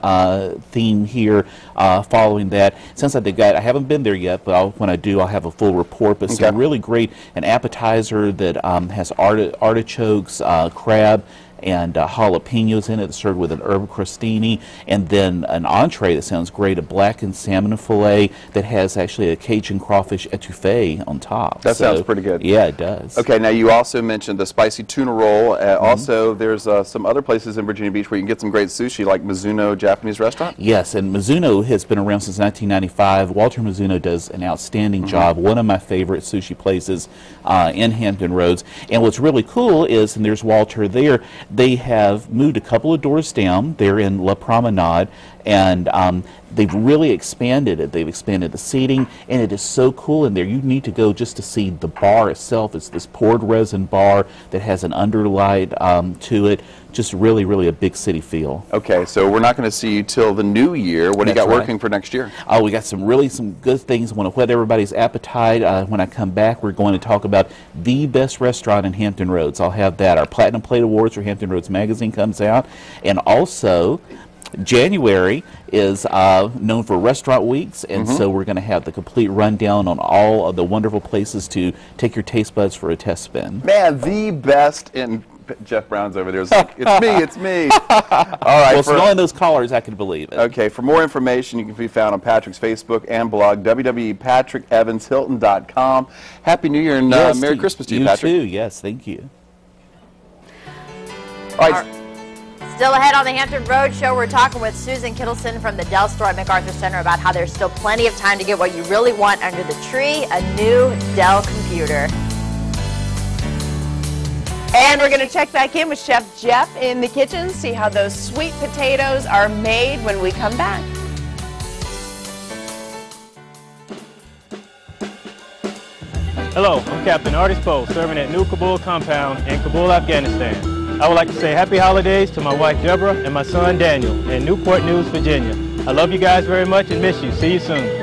Speaker 10: theme here following that. Sounds like they got, I haven't been there yet, but when I do, I'll have a full report. But some really great, an appetizer that has artichokes, crab, and jalapenos in it, served with an herb crostini, and then an entree that sounds great, a blackened salmon fillet that has actually a Cajun crawfish etouffee on top.
Speaker 3: That sounds pretty good.
Speaker 10: Yeah, it does.
Speaker 3: Okay, now you also mentioned the spicy tuna roll. Also, there's some other places in Virginia Beach where you can get some great sushi, like Mizuno Japanese Restaurant.
Speaker 10: Yes, and Mizuno has been around since 1995. Walter Mizuno does an outstanding job. One of my favorite sushi places in Hampton Roads. And what's really cool is, and there's Walter there, they have moved a couple of doors down. They're in La Promenade, and they've really expanded it. They've expanded the seating, and it is so cool in there. You need to go just to see the bar itself. It's this poured resin bar that has an underlight to it. Just really, really a big city feel.
Speaker 3: Okay, so we're not going to see you till the new year. What do you got working for next year?
Speaker 10: Oh, we got some good things. I want to whet everybody's appetite. When I come back, we're going to talk about the best restaurant in Hampton Roads. I'll have that. Our Platinum Plate Awards for Hampton Roads Magazine comes out. And also, January is known for restaurant weeks, and so we're going to have the complete rundown on all of the wonderful places to take your taste buds for a test spin.
Speaker 3: Man, the best in... Jeff Brown's over there. It's like, it's me. All right.
Speaker 10: Well, smelling those collars, I can believe it.
Speaker 3: Okay, for more information, you can be found on Patrick's Facebook and blog, www.patrickevanshilton.com. Happy New Year and Merry Christmas to you, Patrick.
Speaker 10: You too, yes, thank you.
Speaker 3: All right.
Speaker 4: Still ahead on the Hampton Road Show, we're talking with Susan Kittleson from the Dell store at MacArthur Center about how there's still plenty of time to get what you really want under the tree, a new Dell computer.
Speaker 2: And we're going to check back in with Chef Jeff in the kitchen, see how those sweet potatoes are made when we come back.
Speaker 11: Hello, I'm Captain Artis Poe, serving at New Kabul Compound in Kabul, Afghanistan. I would like to say happy holidays to my wife Deborah and my son Daniel in Newport News, Virginia. I love you guys very much and miss you. See you soon.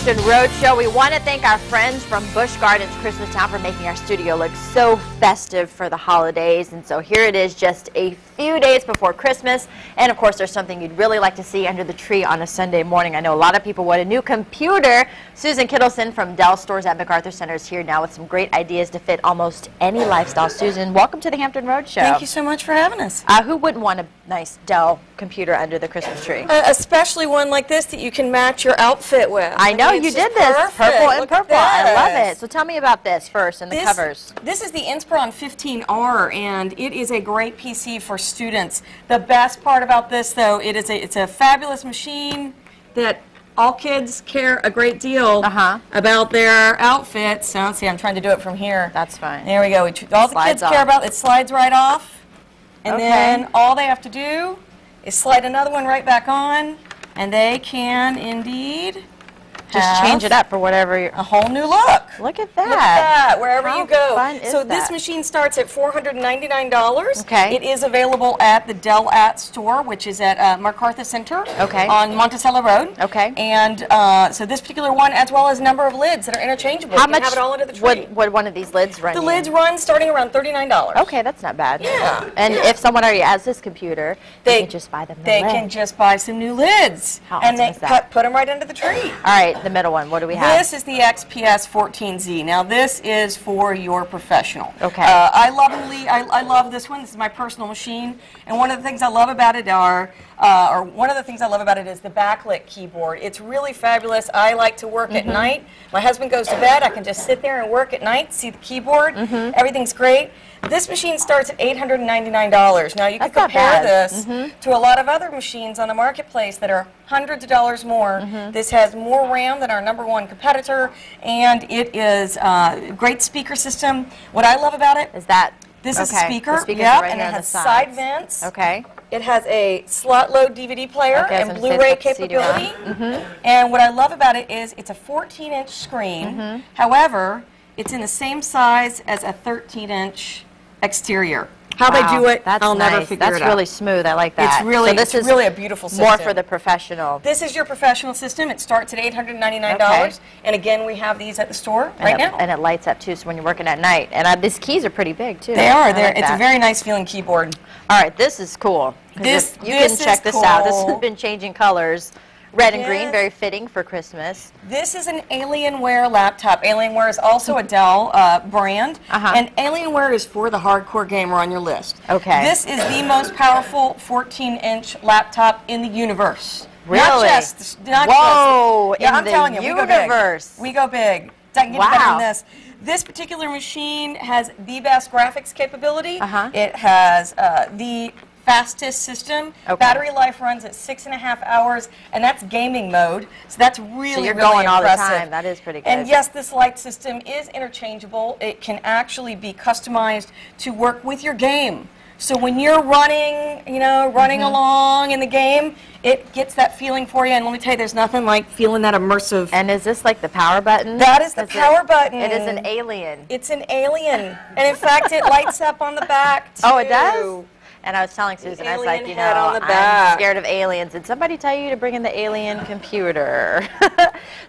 Speaker 4: Hampton Roadshow. We want to thank our friends from Busch Gardens Christmas Town for making our studio look so festive for the holidays. And so here it is, just a few days before Christmas. And of course, there's something you'd really like to see under the tree on a Sunday morning. I know a lot of people want a new computer. Susan Kittleson from Dell Stores at MacArthur Center is here now with some great ideas to fit almost any lifestyle. Susan, welcome to the Hampton Roadshow.
Speaker 12: Thank you so much for having us.
Speaker 4: Who wouldn't want a nice Dell computer under the Christmas tree?
Speaker 12: Especially one like this that you can match your outfit with.
Speaker 4: I know,
Speaker 12: mean,
Speaker 4: you
Speaker 12: it's
Speaker 4: did
Speaker 12: just
Speaker 4: this,
Speaker 12: perfect.
Speaker 4: purple and
Speaker 12: Look at
Speaker 4: purple. I love
Speaker 12: this.
Speaker 4: it. So tell me about this first and the covers.
Speaker 12: This is the Inspiron 15R, and it is a great PC for students. The best part about this, though, it's a fabulous machine that all kids care a great deal about their outfits. So let's see, I'm trying to do it from here.
Speaker 4: That's fine.
Speaker 12: There we go. All the kids care about, it slides right off, and then all they have to do is slide another one right back on, and they can indeed
Speaker 4: just change it up for whatever
Speaker 12: a whole new look.
Speaker 4: Look at that.
Speaker 12: Look at that, wherever
Speaker 4: How
Speaker 12: you go.
Speaker 4: fun is
Speaker 12: So this
Speaker 4: that?
Speaker 12: machine starts at $499.
Speaker 4: Okay.
Speaker 12: It is available at the Dell at store, which is at MacArthur Center on Monticello Road.
Speaker 4: Okay.
Speaker 12: And so this particular one, as well as a number of lids that are interchangeable.
Speaker 4: How
Speaker 12: you can
Speaker 4: much
Speaker 12: have it all under the tree.
Speaker 4: would one of these lids run
Speaker 12: The
Speaker 4: you?
Speaker 12: lids run starting around $39.
Speaker 4: Okay, that's not bad.
Speaker 12: Yeah.
Speaker 4: And if someone already has this computer, they can just buy them.
Speaker 12: They can just buy some new lids.
Speaker 4: How
Speaker 12: and
Speaker 4: awesome
Speaker 12: they
Speaker 4: is that?
Speaker 12: put them right under the tree.
Speaker 4: All right, the middle one. What do we have?
Speaker 12: This is the XPS 14Z. Now this is for your professional.
Speaker 4: Okay.
Speaker 12: I love this one. This is my personal machine, and one of the things I love about it is the backlit keyboard. It's really fabulous. I like to work at night. My husband goes to bed. I can just sit there and work at night, see the keyboard. Everything's great. This machine starts at $899. Now you can compare this to a lot of other machines on the marketplace that are hundreds of dollars more. This has more RAM than our #1 competitor, and it is a great speaker system. What I love about it
Speaker 4: is that
Speaker 12: this is a speaker,
Speaker 4: the speakers are right
Speaker 12: and
Speaker 4: here
Speaker 12: it
Speaker 4: on the
Speaker 12: has
Speaker 4: sides.
Speaker 12: side vents.
Speaker 4: Okay.
Speaker 12: It has a slot-load DVD player
Speaker 4: Okay,
Speaker 12: and
Speaker 4: so I'm
Speaker 12: Blu-ray
Speaker 4: gonna say it's got the
Speaker 12: capability. And what I love about it is it's a 14-inch screen. However, it's in the same size as a 13-inch exterior. How they do it,
Speaker 4: That's
Speaker 12: I'll never
Speaker 4: nice.
Speaker 12: figure it out.
Speaker 4: That's really smooth. I like that.
Speaker 12: It's really,
Speaker 4: so this is
Speaker 12: really a beautiful system.
Speaker 4: more for the professional.
Speaker 12: This is your professional system. It starts at $899.
Speaker 4: Okay.
Speaker 12: And again, we have these at the store right now.
Speaker 4: And it lights up too, so when you're working at night. And these keys are pretty big too.
Speaker 12: They are.
Speaker 4: I like
Speaker 12: It's
Speaker 4: that.
Speaker 12: a very nice feeling keyboard.
Speaker 4: All right, this is cool.
Speaker 12: This
Speaker 4: you can check
Speaker 12: is
Speaker 4: this out. This
Speaker 12: cool.
Speaker 4: has been changing colors. Red and green,
Speaker 12: Yes.
Speaker 4: very fitting for Christmas.
Speaker 12: This is an Alienware laptop. Alienware is also a Dell brand, and Alienware is for the hardcore gamer on your list.
Speaker 4: Okay.
Speaker 12: This is the most powerful 14-inch laptop in the universe.
Speaker 4: Really?
Speaker 12: Not
Speaker 4: Whoa,
Speaker 12: just. Yeah,
Speaker 4: in
Speaker 12: I'm
Speaker 4: the
Speaker 12: telling you,
Speaker 4: universe.
Speaker 12: we go big. Doesn't get better than this. This particular machine has the best graphics capability. It has the fastest system. Battery life runs at 6.5 hours, and that's gaming mode. So that's really,
Speaker 4: so you're
Speaker 12: really
Speaker 4: going all
Speaker 12: impressive.
Speaker 4: the time. That is pretty good.
Speaker 12: And yes, this light system is interchangeable. It can actually be customized to work with your game. So when you're running, running along in the game, it gets that feeling for you. And let me tell you, there's nothing like feeling that immersive.
Speaker 4: And is this like the power button?
Speaker 12: That is the power button.
Speaker 4: It is an alien.
Speaker 12: It's an alien. And in fact, it lights up on the back, too.
Speaker 4: Oh, it does? And I was telling Susan, I was like,
Speaker 12: alien head on the
Speaker 4: I'm
Speaker 12: back.
Speaker 4: scared of aliens. Did somebody tell you to bring in the alien computer?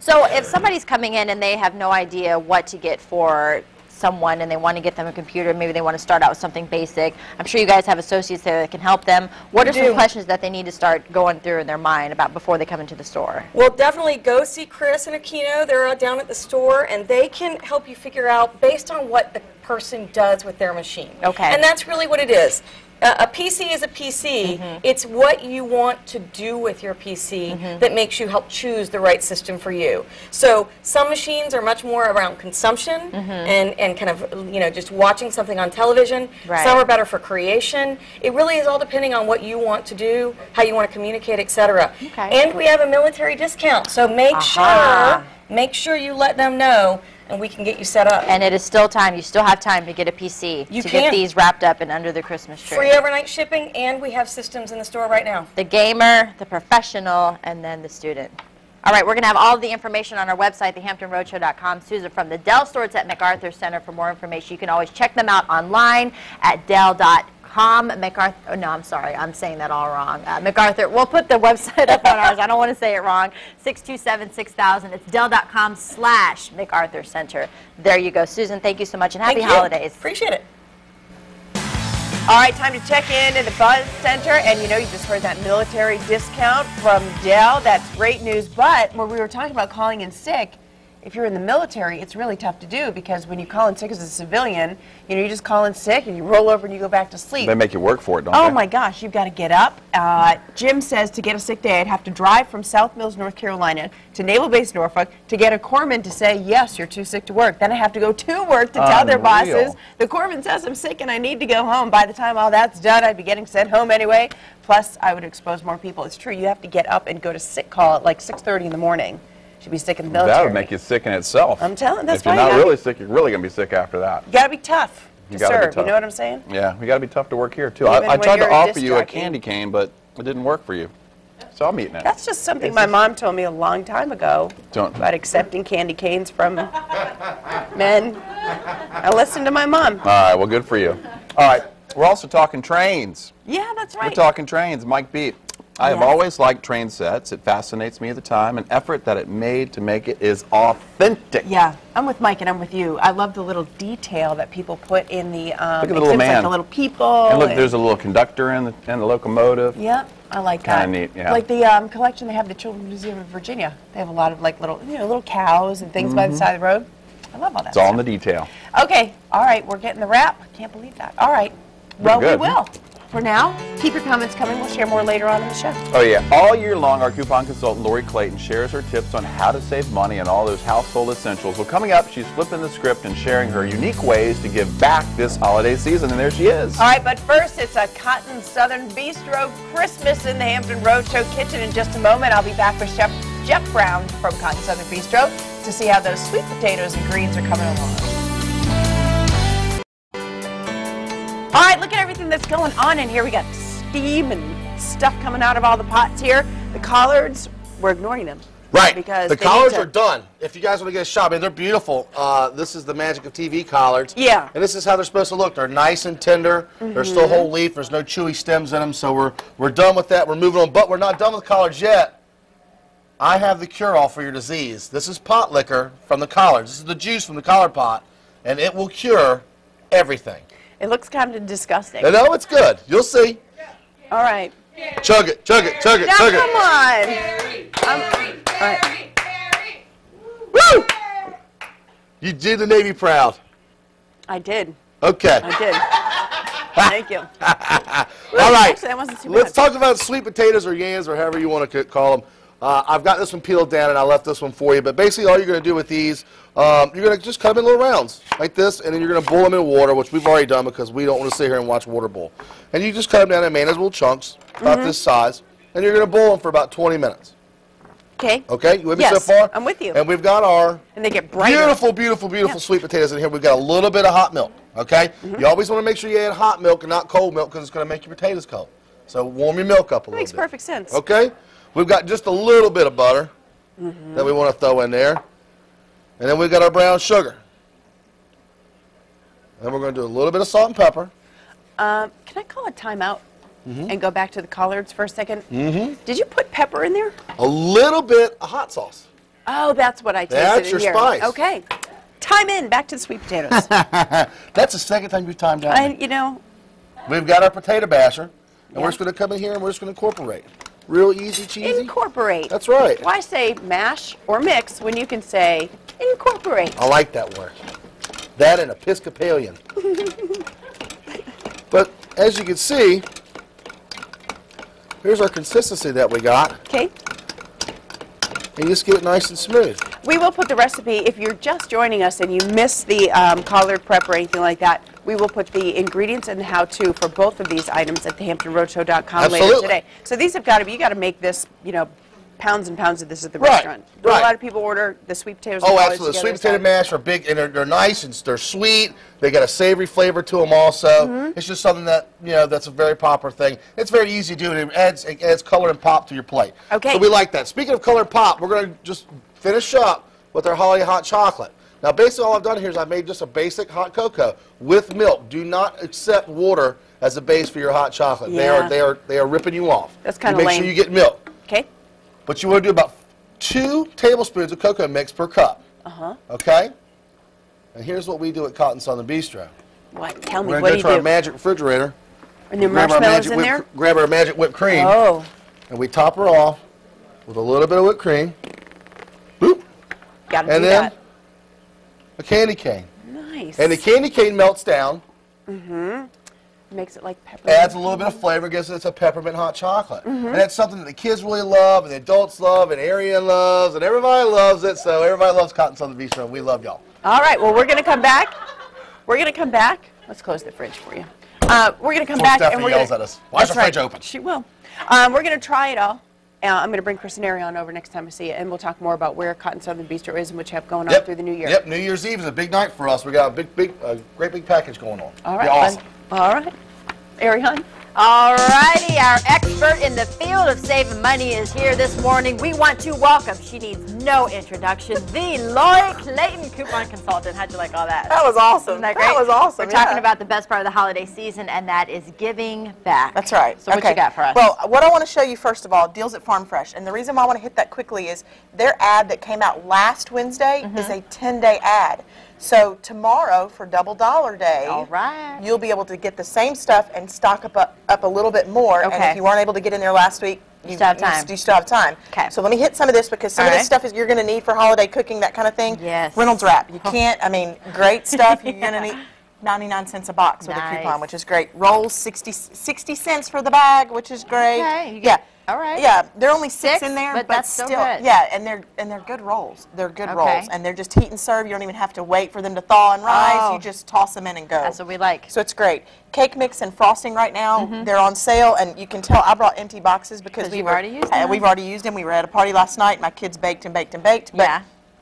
Speaker 4: So if somebody's coming in and they have no idea what to get for someone and they want to get them a computer, maybe they want to start out with something basic, I'm sure you guys have associates there that can help them. What are some questions that they need to start going through in their mind about before they come into the store?
Speaker 12: Well, definitely go see Chris and Aquino. They're down at the store, and they can help you figure out based on what the person does with their machine.
Speaker 4: Okay.
Speaker 12: And that's really what it is. A PC is a PC. It's what you want to do with your PC that makes you help choose the right system for you. So some machines are much more around consumption and kind of, just watching something on television.
Speaker 4: Right.
Speaker 12: Some are better for creation. It really is all depending on what you want to do, how you want to communicate, etc.
Speaker 4: Okay.
Speaker 12: And we have a military discount, so make sure you let them know, and we can get you set up.
Speaker 4: And it is still time. You still have time to get a PC to get these wrapped up and under the Christmas tree.
Speaker 12: Free overnight shipping, and we have systems in the store right now.
Speaker 4: The gamer, the professional, and then the student. All right, we're going to have all of the information on our website, thehamptonroadshow.com. Susan from the Dell Stores at MacArthur Center. For more information, you can always check them out online at dell.com. com, MacArthur, oh, no, I'm sorry, I'm saying that all wrong. MacArthur, we'll put the website up on ours. I don't want to say it wrong. 627-6000. It's Dell.com/MacArthur Center. There you go. Susan, thank you so much, and happy holidays.
Speaker 2: Appreciate it. All right, time to check in at the Buzz Center, and you know, you just heard that military discount from Dell. That's great news, but when we were talking about calling in sick, if you're in the military, it's really tough to do, because when you call in sick as a civilian, you know, you just call in sick and you roll over and you go back to sleep.
Speaker 3: They make you work for it, don't they?
Speaker 2: Oh my gosh, you've got to get up. Jim says to get a sick day, I'd have to drive from South Mills, North Carolina to Naval Base Norfolk to get a corpsman to say, yes, you're too sick to work. Then I have to go to work to tell their bosses, the corpsman says I'm sick and I need to go home. By the time all that's done, I'd be getting sent home anyway. Plus, I would expose more people. It's true, you have to get up and go to sick call at like 6:30 in the morning. Should be sick in the military.
Speaker 3: That would make you sick in itself.
Speaker 2: I'm telling you, that's
Speaker 3: why. If you're not really sick, you're really going to be sick after that.
Speaker 2: You got to be tough to serve. You know what I'm saying?
Speaker 3: Yeah, we got to be tough to work here too. I tried to offer you a candy cane, but it didn't work for you. So I'm eating it.
Speaker 2: That's just something my mom told me a long time ago about accepting candy canes from men. I listened to my mom.
Speaker 3: All right, well, good for you. All right, we're also talking trains.
Speaker 2: Yeah, that's right.
Speaker 3: We're talking trains. Mike Beat. I have always liked train sets. It fascinates me at the time. An effort that it made to make it is authentic.
Speaker 2: Yeah, I'm with Mike and I'm with you. I love the little detail that people put in the
Speaker 3: look at the little man.
Speaker 2: Like the little people.
Speaker 3: And look, there's a little conductor in the locomotive.
Speaker 2: Yep, I like that.
Speaker 3: Kind of neat, yeah.
Speaker 2: Like the collection they have at the Children's Museum of Virginia. They have a lot of like little, little cows and things by the side of the road. I love all that.
Speaker 3: It's all in the detail.
Speaker 2: Okay, all right, we're getting the wrap. I can't believe that. All right, well, we will. For now, keep your comments coming. We'll share more later on in the show.
Speaker 3: Oh, yeah. All year long, our coupon consultant, Lori Clayton, shares her tips on how to save money and all those household essentials. Well, coming up, she's flipping the script and sharing her unique ways to give back this holiday season, and there she is.
Speaker 2: All right, but first, it's a Cotton Southern Bistro Christmas in the Hampton Roadshow Kitchen. In just a moment, I'll be back with Chef Jeff Brown from Cotton Southern Bistro to see how those sweet potatoes and greens are coming along. All right, look at everything that's going on in here. We got steam and stuff coming out of all the pots here. The collards, we're ignoring them.
Speaker 6: Right,
Speaker 2: because
Speaker 6: the collards are done. If you guys want to get a shot, I mean, they're beautiful. This is the magic of TV collards.
Speaker 2: Yeah.
Speaker 6: And this is how they're supposed to look. They're nice and tender. They're still whole leaf. There's no chewy stems in them. So we're done with that. We're moving on. But we're not done with collards yet. I have the cure-all for your disease. This is pot liquor from the collards. This is the juice from the collard pot. And it will cure everything.
Speaker 2: It looks kind of disgusting.
Speaker 6: No, it's good. You'll see.
Speaker 2: All right.
Speaker 6: Chug it, chug it, chug it,
Speaker 2: now,
Speaker 6: chug it.
Speaker 2: Come on. All right.
Speaker 6: Woo! You did the Navy proud.
Speaker 2: I did.
Speaker 6: Okay.
Speaker 2: I did. Thank you.
Speaker 6: All right.
Speaker 2: Actually, that wasn't too bad.
Speaker 6: Let's talk about sweet potatoes or yams or however you want to call them. I've got this one peeled down and I left this one for you. But basically all you're going to do with these, you're going to just cut them in little rounds like this, and then you're going to boil them in water, which we've already done because we don't want to sit here and watch water boil. And you just cut them down in manageable chunks, about this size, and you're going to boil them for about 20 minutes.
Speaker 2: Okay.
Speaker 6: Okay, you with me
Speaker 2: Yes,
Speaker 6: so far?
Speaker 2: I'm with you.
Speaker 6: And we've got our
Speaker 2: And they get brighter.
Speaker 6: beautiful, beautiful, beautiful sweet potatoes in here. We've got a little bit of hot milk, okay? You always want to make sure you add hot milk and not cold milk because it's going to make your potatoes cold. So warm your milk up a little bit.
Speaker 2: Makes perfect sense.
Speaker 6: Okay? We've got just a little bit of butter that we want to throw in there. And then we've got our brown sugar. And we're going to do a little bit of salt and pepper.
Speaker 2: Can I call a timeout and go back to the collards for a second? Did you put pepper in there?
Speaker 6: A little bit of hot sauce.
Speaker 2: Oh, that's what I tasted
Speaker 6: That's
Speaker 2: in
Speaker 6: your
Speaker 2: here.
Speaker 6: spice.
Speaker 2: Okay. Time in. Back to the sweet potatoes.
Speaker 6: That's the second time you've timed out.
Speaker 2: You know.
Speaker 6: We've got our potato basher. And we're just going to come in here and we're just going to incorporate. Real easy, cheesy.
Speaker 2: Incorporate.
Speaker 6: That's right.
Speaker 2: Why say mash or mix when you can say incorporate?
Speaker 6: I like that word. That and Episcopalian. But as you can see, here's our consistency that we got.
Speaker 2: Okay.
Speaker 6: And you just get it nice and smooth.
Speaker 2: We will put the recipe, if you're just joining us and you missed the collard prep or anything like that, we will put the ingredients and the how-to for both of these items at thehamptonroadshow.com later today. So these have got to be, you got to make this, you know, pounds and pounds of this at the restaurant. A lot of people order the sweet potatoes.
Speaker 6: Oh, absolutely. Sweet potato mash are big, and they're nice, and they're sweet. They got a savory flavor to them also. It's just something that, you know, that's a very popular thing. It's very easy to do, and it adds color and pop to your plate.
Speaker 2: Okay.
Speaker 6: So we like that. Speaking of color and pop, we're going to just finish up with our Holly Hot Chocolate. Now, basically all I've done here is I've made just a basic hot cocoa with milk. Do not accept water as a base for your hot chocolate.
Speaker 2: Yeah.
Speaker 6: They are ripping you off.
Speaker 2: That's kind of lame.
Speaker 6: Make sure you get milk.
Speaker 2: Okay.
Speaker 6: But you want to do about 2 tablespoons of cocoa mix per cup. Okay? And here's what we do at Cotton Southern Bistro.
Speaker 2: What? Tell me,
Speaker 6: We're
Speaker 2: what
Speaker 6: going
Speaker 2: do
Speaker 6: to
Speaker 2: you
Speaker 6: go to
Speaker 2: do?
Speaker 6: our magic refrigerator.
Speaker 2: And your
Speaker 6: grab our
Speaker 2: marshmallows
Speaker 6: magic
Speaker 2: in there?
Speaker 6: grab our magic whipped cream.
Speaker 2: Oh.
Speaker 6: And we top her off with a little bit of whipped cream. Boop.
Speaker 2: Got to
Speaker 6: And
Speaker 2: do
Speaker 6: then
Speaker 2: that.
Speaker 6: a candy cane.
Speaker 2: Nice.
Speaker 6: And the candy cane melts down.
Speaker 2: Makes it like peppermint.
Speaker 6: Adds a little bit of flavor, gives it a peppermint hot chocolate. And that's something that the kids really love, and the adults love, and Arian loves, and everybody loves it. So everybody loves Cotton Southern Bistro, and we love y'all.
Speaker 2: All right, well, we're going to come back. We're going to come back. Let's close the fridge for you. We're going to come
Speaker 6: Before
Speaker 2: back.
Speaker 6: Stephanie
Speaker 2: and we're
Speaker 6: yells
Speaker 2: gonna,
Speaker 6: at us. Why is the
Speaker 2: That's
Speaker 6: fridge
Speaker 2: right.
Speaker 6: open?
Speaker 2: She will. We're going to try it all. I'm going to bring Chris and Arian over next time I see you, and we'll talk more about where Cotton Southern Bistro is and what you have going on through the new year.
Speaker 6: Yep, New Year's Eve is a big night for us. We got a great big package going on.
Speaker 2: All right.
Speaker 6: Be awesome.
Speaker 2: All right. Arian?
Speaker 4: All righty, our expert in the field of saving money is here this morning. We want to welcome, she needs no introduction, the Lori Clayton coupon consultant. How'd you like all that?
Speaker 13: That was awesome.
Speaker 4: Isn't that great?
Speaker 13: That was awesome.
Speaker 4: We're talking about the best part of the holiday season, and that is giving back.
Speaker 13: That's right.
Speaker 4: So what you got for us?
Speaker 13: Well, what I want to show you first of all, deals at Farm Fresh. And the reason why I want to hit that quickly is their ad that came out last Wednesday is a 10-day ad. So tomorrow for Double Dollar Day,
Speaker 4: All right.
Speaker 13: you'll be able to get the same stuff and stock up a little bit more. And
Speaker 4: Okay.
Speaker 13: if you weren't able to get in there last week, you
Speaker 4: still have time.
Speaker 13: You still have time.
Speaker 4: Okay.
Speaker 13: So let me hit some of this because some
Speaker 4: All
Speaker 13: of this
Speaker 4: right.
Speaker 13: stuff is you're going to need for holiday cooking, that kind of thing.
Speaker 4: Yes.
Speaker 13: Reynolds Wrap. You can't, I mean, great stuff. You're going to need 99 cents a box with a
Speaker 4: Nice.
Speaker 13: coupon, which is great. Rolls, 60 cents for the bag, which is great.
Speaker 4: Okay, you
Speaker 13: Yeah.
Speaker 4: get- all right.
Speaker 13: Yeah, there are only 6
Speaker 4: 6,
Speaker 13: in there,
Speaker 4: but that's still
Speaker 13: still
Speaker 4: good.
Speaker 13: Yeah, and they're good rolls. They're good
Speaker 4: Okay.
Speaker 13: rolls, and they're just heat and serve. You don't even have to wait for them to thaw and rise.
Speaker 4: Oh.
Speaker 13: You just toss them in and go.
Speaker 4: That's what we like.
Speaker 13: So it's great. Cake mix and frosting right now, they're on sale, and you can tell I brought empty boxes because
Speaker 4: 'Cause you've already used them.
Speaker 13: We've already used them. We were at a party last night. My kids baked and baked and baked. But
Speaker 4: Yeah.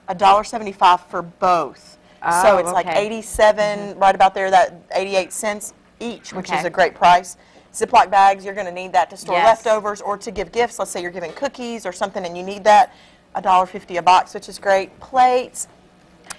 Speaker 13: $1.75 for both. So
Speaker 4: Oh,
Speaker 13: it's like
Speaker 4: okay.
Speaker 13: 87, right about there, that 88 cents each, which
Speaker 4: Okay.
Speaker 13: is a great price. Ziploc bags, you're going to need that to store
Speaker 4: Yes.
Speaker 13: leftovers or to give gifts. Let's say you're giving cookies or something and you need that. $1.50 a box, which is great. Plates,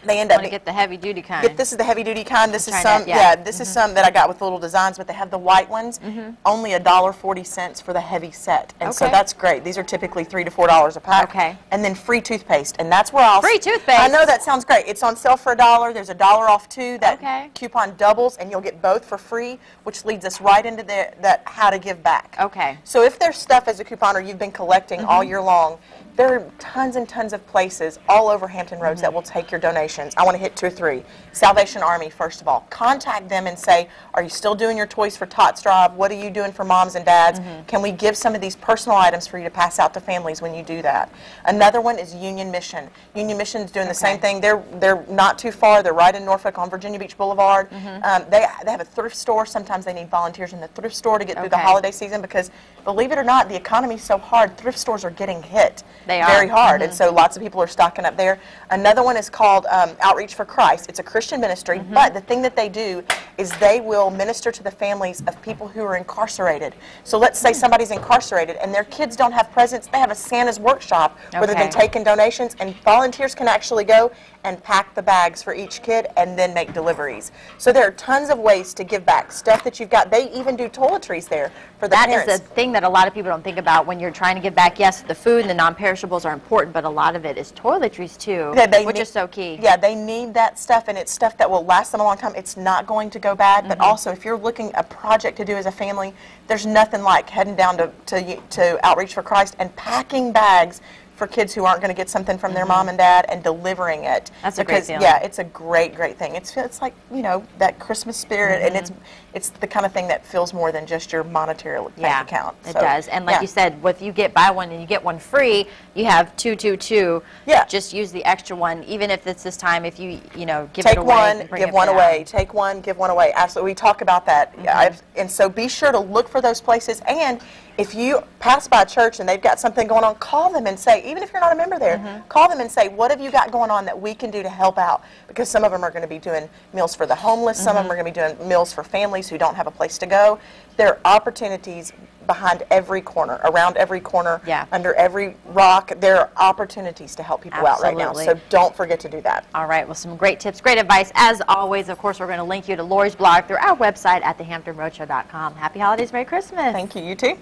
Speaker 13: they end
Speaker 4: I
Speaker 13: up
Speaker 4: want to get the heavy duty kind.
Speaker 13: This is the heavy duty kind. This is
Speaker 4: trying
Speaker 13: some,
Speaker 4: that, yeah.
Speaker 13: this is some that I got with little designs, but they have the white ones. Only $1.40 for the heavy set, and so
Speaker 4: Okay.
Speaker 13: that's great. These are typically $3 to $4 a pack.
Speaker 4: Okay.
Speaker 13: And then free toothpaste, and that's where I'll
Speaker 4: Free toothpaste?
Speaker 13: I know that sounds great. It's on sale for $1. There's $1 off too. That
Speaker 4: Okay.
Speaker 13: coupon doubles, and you'll get both for free, which leads us right into that how to give back.
Speaker 4: Okay.
Speaker 13: So if there's stuff as a couponer you've been collecting all year long, there are tons and tons of places all over Hampton Roads that will take your donations. I want to hit 2 or 3. Salvation Army, first of all. Contact them and say, are you still doing your Toys for Tots drive? What are you doing for moms and dads? Can we give some of these personal items for you to pass out to families when you do that? Another one is Union Mission. Union Mission's doing the same thing. They're not too far. They're right in Norfolk on Virginia Beach Boulevard. They have a thrift store. Sometimes they need volunteers in the thrift store to get through the
Speaker 4: Okay.
Speaker 13: holiday season because, believe it or not, the economy's so hard. Thrift stores are getting hit.
Speaker 4: They are.
Speaker 13: Very hard, and so lots of people are stocking up there. Another one is called Outreach for Christ. It's a Christian ministry, but the thing that they do is they will minister to the families of people who are incarcerated. So let's say somebody's incarcerated and their kids don't have presents. They have a Santa's workshop where they've been
Speaker 4: Okay.
Speaker 13: taking donations, and volunteers can actually go and pack the bags for each kid and then make deliveries. So there are tons of ways to give back. Stuff that you've got. They even do toiletries there for the
Speaker 4: That
Speaker 13: parents.
Speaker 4: is the thing that a lot of people don't think about when you're trying to give back. Yes, the food and the non-perishables are important, but a lot of it is toiletries too,
Speaker 13: Yeah, they
Speaker 4: which
Speaker 13: need-
Speaker 4: is so key.
Speaker 13: Yeah, they need that stuff, and it's stuff that will last them a long time. It's not going to go bad, but also if you're looking a project to do as a family, there's nothing like heading down to Outreach for Christ and packing bags for kids who aren't going to get something from their mom and dad and delivering it.
Speaker 4: That's a great
Speaker 13: because,
Speaker 4: feeling.
Speaker 13: yeah, it's a great thing. It's like, you know, that Christmas spirit, and it's the kind of thing that feels more than just your monetary bank account.
Speaker 4: It
Speaker 13: So,
Speaker 4: does. And like
Speaker 13: yeah.
Speaker 4: you said, if you buy one and you get one free, you have two.
Speaker 13: Yeah.
Speaker 4: Just use the extra one, even if it's this time, if you give
Speaker 13: Take
Speaker 4: it away.
Speaker 13: one,
Speaker 4: bring
Speaker 13: give
Speaker 4: it
Speaker 13: one
Speaker 4: down.
Speaker 13: away. Take one, give one away. Absolutely, we talk about that. Yeah, and so be sure to look for those places. And if you pass by a church and they've got something going on, call them and say, even if you're not a member there, call them and say, what have you got going on that we can do to help out? Because some of them are going to be doing meals for the homeless. Some of them are going to be doing meals for families who don't have a place to go. There are opportunities behind every corner, around every corner,
Speaker 4: Yeah.
Speaker 13: under every rock. There are opportunities to help people out right now,
Speaker 4: Absolutely.
Speaker 13: so don't forget to do that.
Speaker 4: All right, well, some great tips, great advice. As always, of course, we're going to link you to Lori's blog through our website at thehamptonroadshow.com. Happy holidays, Merry Christmas.
Speaker 13: Thank you. You too.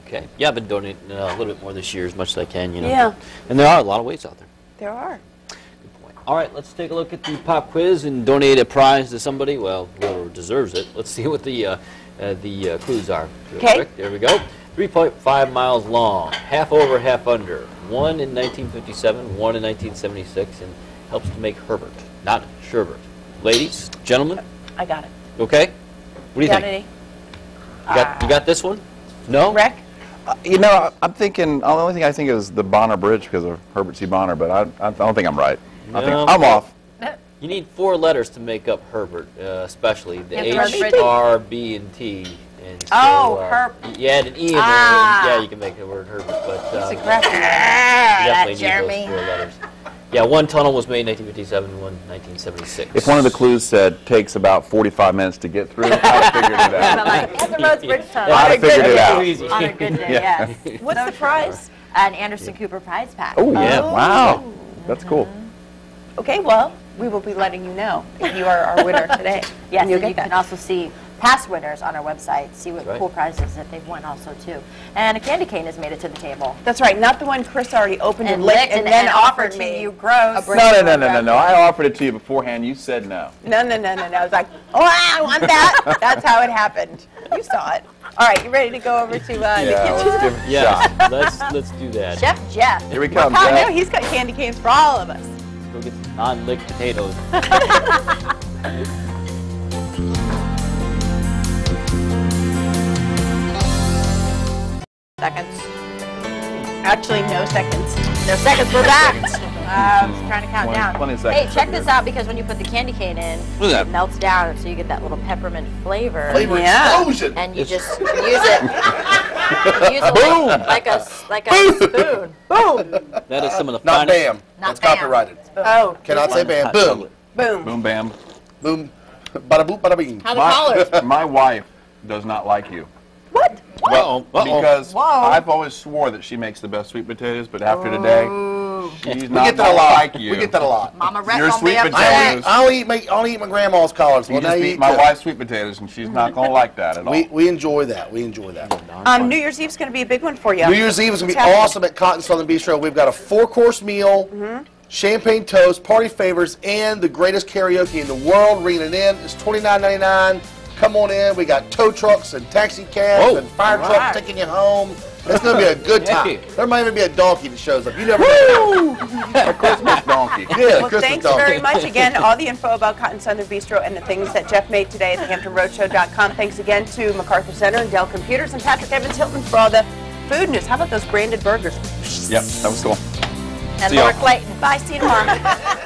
Speaker 5: Okay. Yeah, I've been donating a little bit more this year as much as I can, you know.
Speaker 2: Yeah.
Speaker 5: And there are a lot of ways out there.
Speaker 2: There are.
Speaker 5: All right, let's take a look at the pop quiz and donate a prize to somebody. Well, whoever deserves it. Let's see what the clues are. Real
Speaker 2: Okay.
Speaker 5: quick. There we go. 3.5 miles long, half over, half under. One in 1957, one in 1976, and helps to make Herbert, not sherbet. Ladies, gentlemen,
Speaker 2: I got it.
Speaker 5: okay? What do you
Speaker 2: Got
Speaker 5: think?
Speaker 2: it?
Speaker 5: You got this one? No?
Speaker 2: Rec?
Speaker 3: You know, I'm thinking, the only thing I think is the Bonner Bridge because of Herbert C. Bonner, but I don't think I'm right. I think
Speaker 5: No.
Speaker 3: I'm off.
Speaker 5: You need 4 letters to make up Herbert, especially the
Speaker 4: Hampton
Speaker 5: H,
Speaker 4: Roads
Speaker 5: R, B, and T. And so,
Speaker 2: Oh, Herb.
Speaker 5: You add an E in there,
Speaker 4: Ah.
Speaker 5: and yeah, you can make the word Herbert. But
Speaker 2: It's a graphic.
Speaker 5: you
Speaker 4: that
Speaker 5: definitely need
Speaker 4: Jeremy.
Speaker 5: those 4 letters. Yeah, one tunnel was made in 1957, one 1976.
Speaker 3: If one of the clues said takes about 45 minutes to get through, I'd have figured it
Speaker 4: But
Speaker 3: out.
Speaker 4: like Hampton Roads Bridge Tunnel.
Speaker 3: I'd have figured it out.
Speaker 5: Easy.
Speaker 4: On a good day,
Speaker 3: Yeah.
Speaker 4: yes.
Speaker 2: What's the prize?
Speaker 4: An Anderson Cooper prize pack.
Speaker 3: Oh, yeah. Wow. That's cool.
Speaker 2: Okay, well, we will be letting you know if you are our winner today.
Speaker 4: Yes,
Speaker 2: And you'll
Speaker 4: and you
Speaker 2: get
Speaker 4: can
Speaker 2: that.
Speaker 4: also see past winners on our website, see what
Speaker 5: Right.
Speaker 4: cool prizes that they've won also too. And a candy cane has made it to the table.
Speaker 2: That's right, not the one Chris already opened and,
Speaker 4: And
Speaker 2: licked
Speaker 4: licked
Speaker 2: and then offered
Speaker 4: to
Speaker 2: me.
Speaker 4: you. Gross.
Speaker 3: No. I offered it to you beforehand. You said no.
Speaker 2: No. I was like, oh, I want that. That's how it happened. You saw it. All right, you ready to go over to the
Speaker 3: Yeah,
Speaker 2: kitchen?
Speaker 3: let's give it a
Speaker 5: Yeah,
Speaker 3: shot.
Speaker 5: let's do that.
Speaker 4: Chef Jeff.
Speaker 3: Here we come,
Speaker 2: Oh, no,
Speaker 3: Jeff.
Speaker 2: he's got candy canes for all of us.
Speaker 5: Go get some non-licked potatoes.
Speaker 2: Seconds. Actually, no seconds.
Speaker 4: No seconds, we're back. I was trying to count
Speaker 3: 20
Speaker 4: down.
Speaker 3: 20
Speaker 4: Hey,
Speaker 3: seconds
Speaker 4: check
Speaker 3: over
Speaker 4: this
Speaker 3: here.
Speaker 4: out because when you put the candy cane in,
Speaker 3: Look at
Speaker 4: it
Speaker 3: that.
Speaker 4: melts down so you get that little peppermint flavor.
Speaker 6: Flavor
Speaker 2: Yeah.
Speaker 6: explosion.
Speaker 4: And you just use it. Use it
Speaker 3: Boom.
Speaker 4: like a spoon. Boom.
Speaker 5: That is some of the
Speaker 6: Not
Speaker 5: finest.
Speaker 6: bam.
Speaker 4: Not
Speaker 6: That's
Speaker 4: bam.
Speaker 6: copyrighted.
Speaker 2: Oh,
Speaker 6: Cannot say bam.
Speaker 3: Hot
Speaker 6: Boom.
Speaker 3: chocolate.
Speaker 2: boom.
Speaker 3: Boom, bam.
Speaker 6: Boom. Bada boop, bada bing.
Speaker 4: How the collars?
Speaker 3: My wife does not like you.
Speaker 2: What?
Speaker 5: Uh-oh.
Speaker 3: Because
Speaker 2: Whoa.
Speaker 3: I've always swore that she makes the best sweet potatoes, but after today, she's
Speaker 6: We
Speaker 3: not
Speaker 6: get that a
Speaker 3: gonna
Speaker 6: lot.
Speaker 3: like you.
Speaker 6: We get that a lot.
Speaker 4: Mama Rhett
Speaker 3: Your
Speaker 4: gonna
Speaker 3: sweet
Speaker 4: be upset.
Speaker 3: potatoes.
Speaker 6: I only eat my grandma's collars.
Speaker 3: You
Speaker 6: Well, now
Speaker 3: just
Speaker 6: you
Speaker 3: eat
Speaker 6: eat
Speaker 3: my
Speaker 6: too.
Speaker 3: wife's sweet potatoes, and she's not going to like that at all.
Speaker 6: We enjoy that. We enjoy that.
Speaker 2: New Year's Eve's going to be a big one for you.
Speaker 6: New Year's Eve is going to be
Speaker 2: What's happening?
Speaker 6: awesome at Cotton Southern Bistro. We've got a 4-course meal, champagne toast, party favors, and the greatest karaoke in the world. Ringing it in. It's $29.99. Come on in. We got tow trucks and taxi cabs
Speaker 5: Whoa.
Speaker 6: and fire
Speaker 2: All
Speaker 6: trucks
Speaker 2: right.
Speaker 6: taking you home. It's going to be a good time.
Speaker 5: Hey.
Speaker 6: There might even be a donkey that shows up. You never know.
Speaker 3: A Christmas donkey.
Speaker 6: Yeah,
Speaker 2: Well,
Speaker 6: Christmas
Speaker 2: thanks
Speaker 6: donkey.
Speaker 2: very much. Again, all the info about Cotton Southern Bistro and the things that Jeff made today at thehamptonroadshow.com. Thanks again to MacArthur Center and Dell Computers and Patrick Evans Hilton for all the food news. How about those branded burgers?
Speaker 3: Yep, that was cool.
Speaker 4: And
Speaker 3: See y'all.
Speaker 4: Laura Clayton.
Speaker 2: Bye. See you tomorrow.